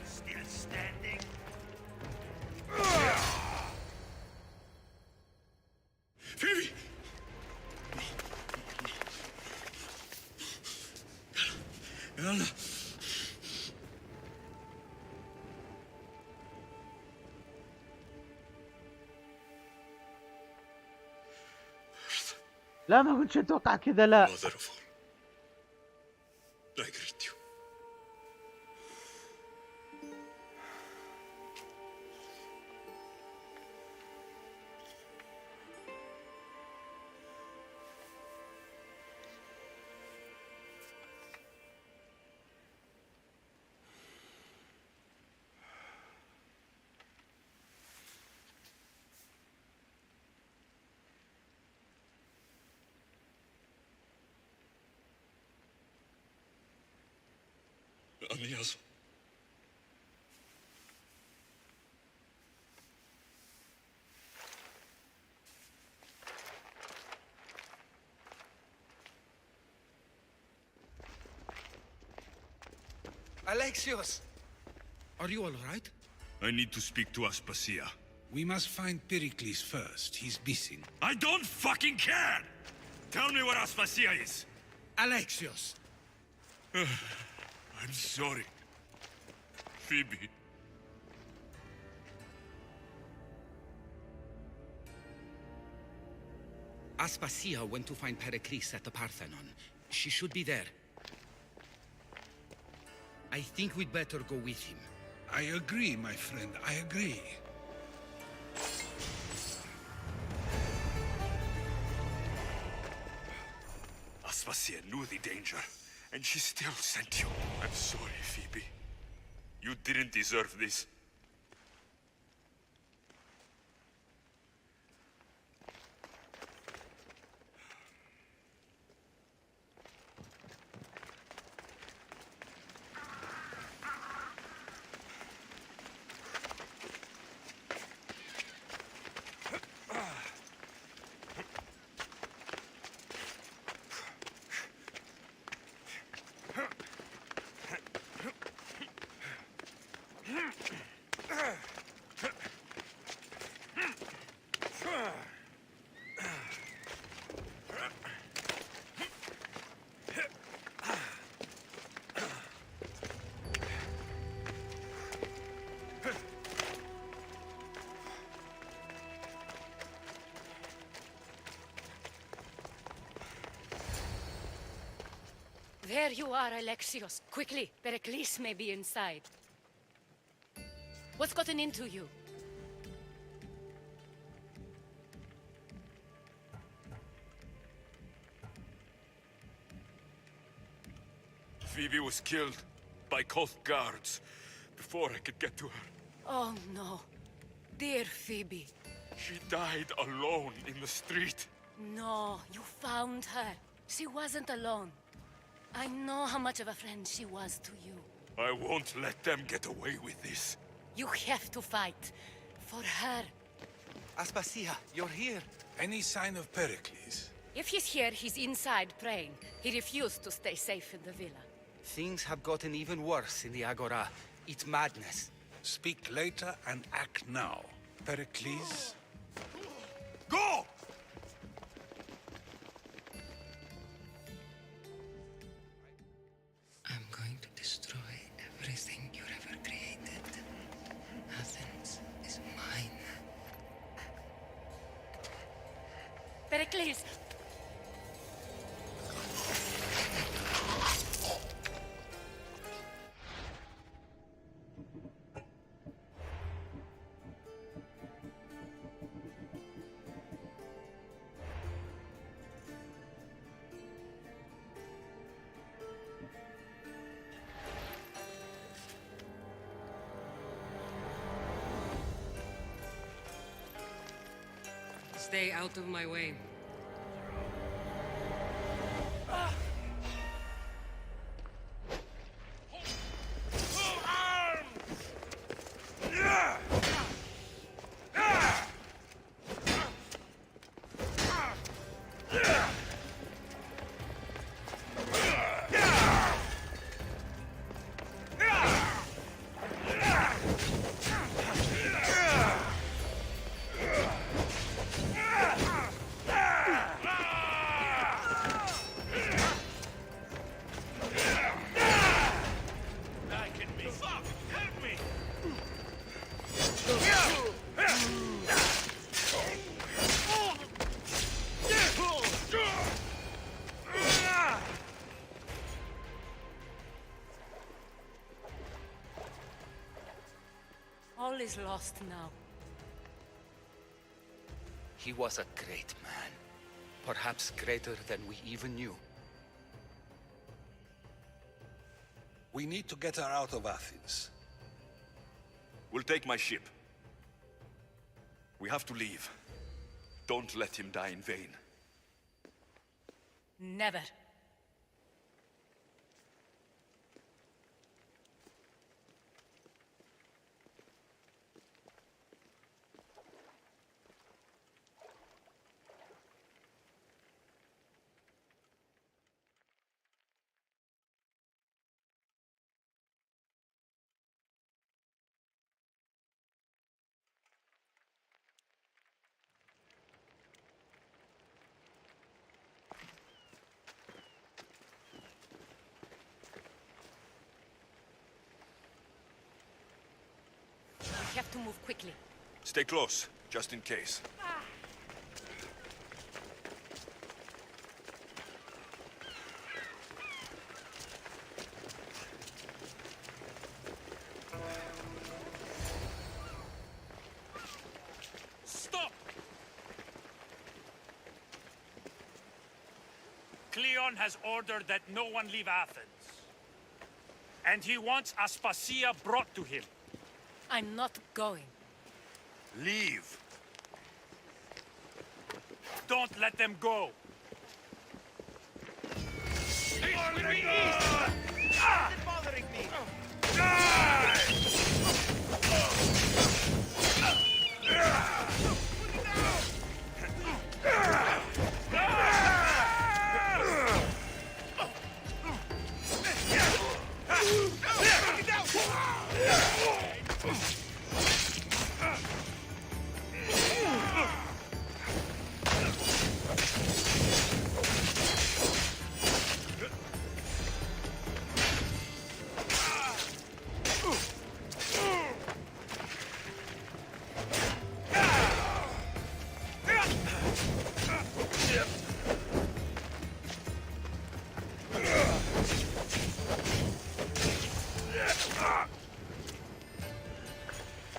Still standing? Phoebe! يلا. لا ما كنتش اتوقع كذا لا. Mother of all, I greet you. Amiazzo. Alexios! Are you all right? I need to speak to Aspasia. We must find Pericles first. He's missing. I don't fucking care! Tell me where Aspasia is! Alexios! I'm sorry. Phoebe. Aspasia went to find Pericles at the Parthenon. She should be there. I think we'd better go with him. I agree, my friend. I agree. Aspasia knew the danger, and she still sent you. I'm sorry, Phoebe. You didn't deserve this. There you are, Alexios. Quickly, Pericles may be inside. What's gotten into you? Phoebe was killed by Koth guards before I could get to her. Oh no. Dear Phoebe. She died alone in the street. No, you found her. She wasn't alone. I know how much of a friend she was to you. I won't let them get away with this. You have to fight. For her. Aspasia, you're here. Any sign of Pericles? If he's here, he's inside praying. He refused to stay safe in the villa. Things have gotten even worse in the Agora. It's madness. Speak later and act now. Pericles? Go! I'm going to destroy everything you've ever created. Athens is mine. Pericles! Stay out of my way. All is lost now. He was a great man. Perhaps greater than we even knew. We need to get her out of Athens. We'll take my ship. We have to leave. Don't let him die in vain. Never. We have to move quickly. Stay close, just in case. Stop! Cleon has ordered that no one leave Athens. And he wants Aspasia brought to him. I'm not going. Leave! Don't let them go! Bothering me!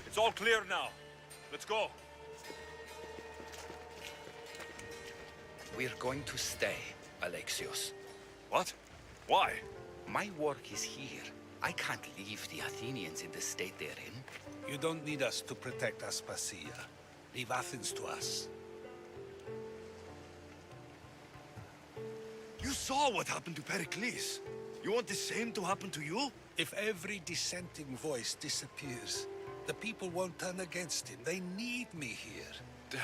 It's all clear now. Let's go. We're going to stay, Alexios. What? Why? My work is here. I can't leave the Athenians in the state they're in. You don't need us to protect Aspasia. Leave Athens to us. You saw what happened to Pericles. You want the same to happen to you? If every dissenting voice disappears, the people won't turn against him. They need me here.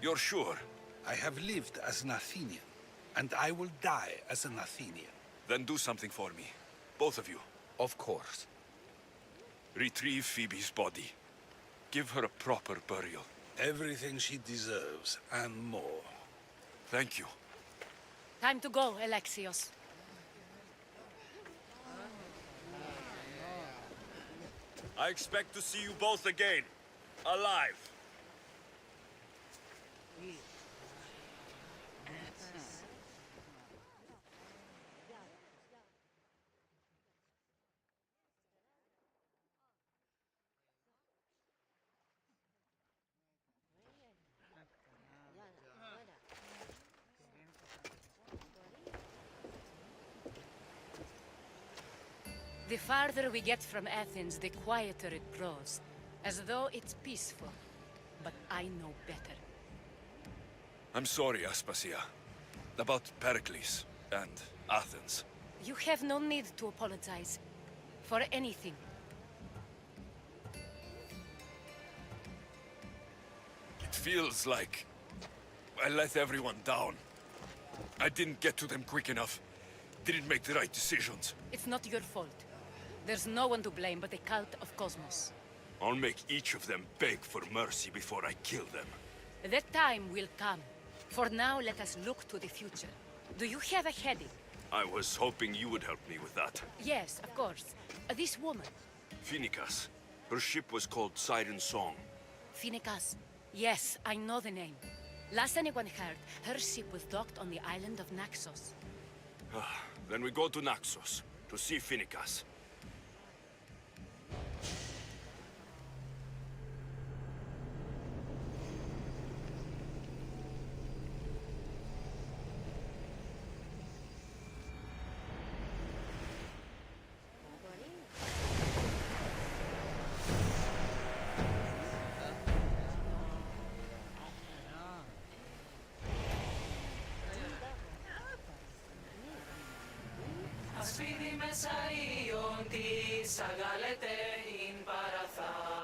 You're sure? I have lived as an Athenian, and I will die as an Athenian. Then do something for me. Both of you. Of course. Retrieve Phoebe's body. Give her a proper burial. Everything she deserves, and more. Thank you. Time to go, Alexios. I expect to see you both again. Alive. The farther we get from Athens, the quieter it grows. As though it's peaceful. But I know better. I'm sorry, Aspasia. About Pericles and Athens. You have no need to apologize. For anything. It feels like I let everyone down. I didn't get to them quick enough. Didn't make the right decisions. It's not your fault. There's no one to blame but the cult of Cosmos. I'll make each of them beg for mercy before I kill them. That time will come. For now, let us look to the future. Do you have a heading? I was hoping you would help me with that. Yes, of course. This woman. Phoenicas. Her ship was called Siren Song. Phoenicas. Yes, I know the name. Last anyone heard, her ship was docked on the island of Naxos. Then we go to Naxos to see Phoenicas. Ασφίδι μέσα ιών της αγαλέτε ειν παραθά.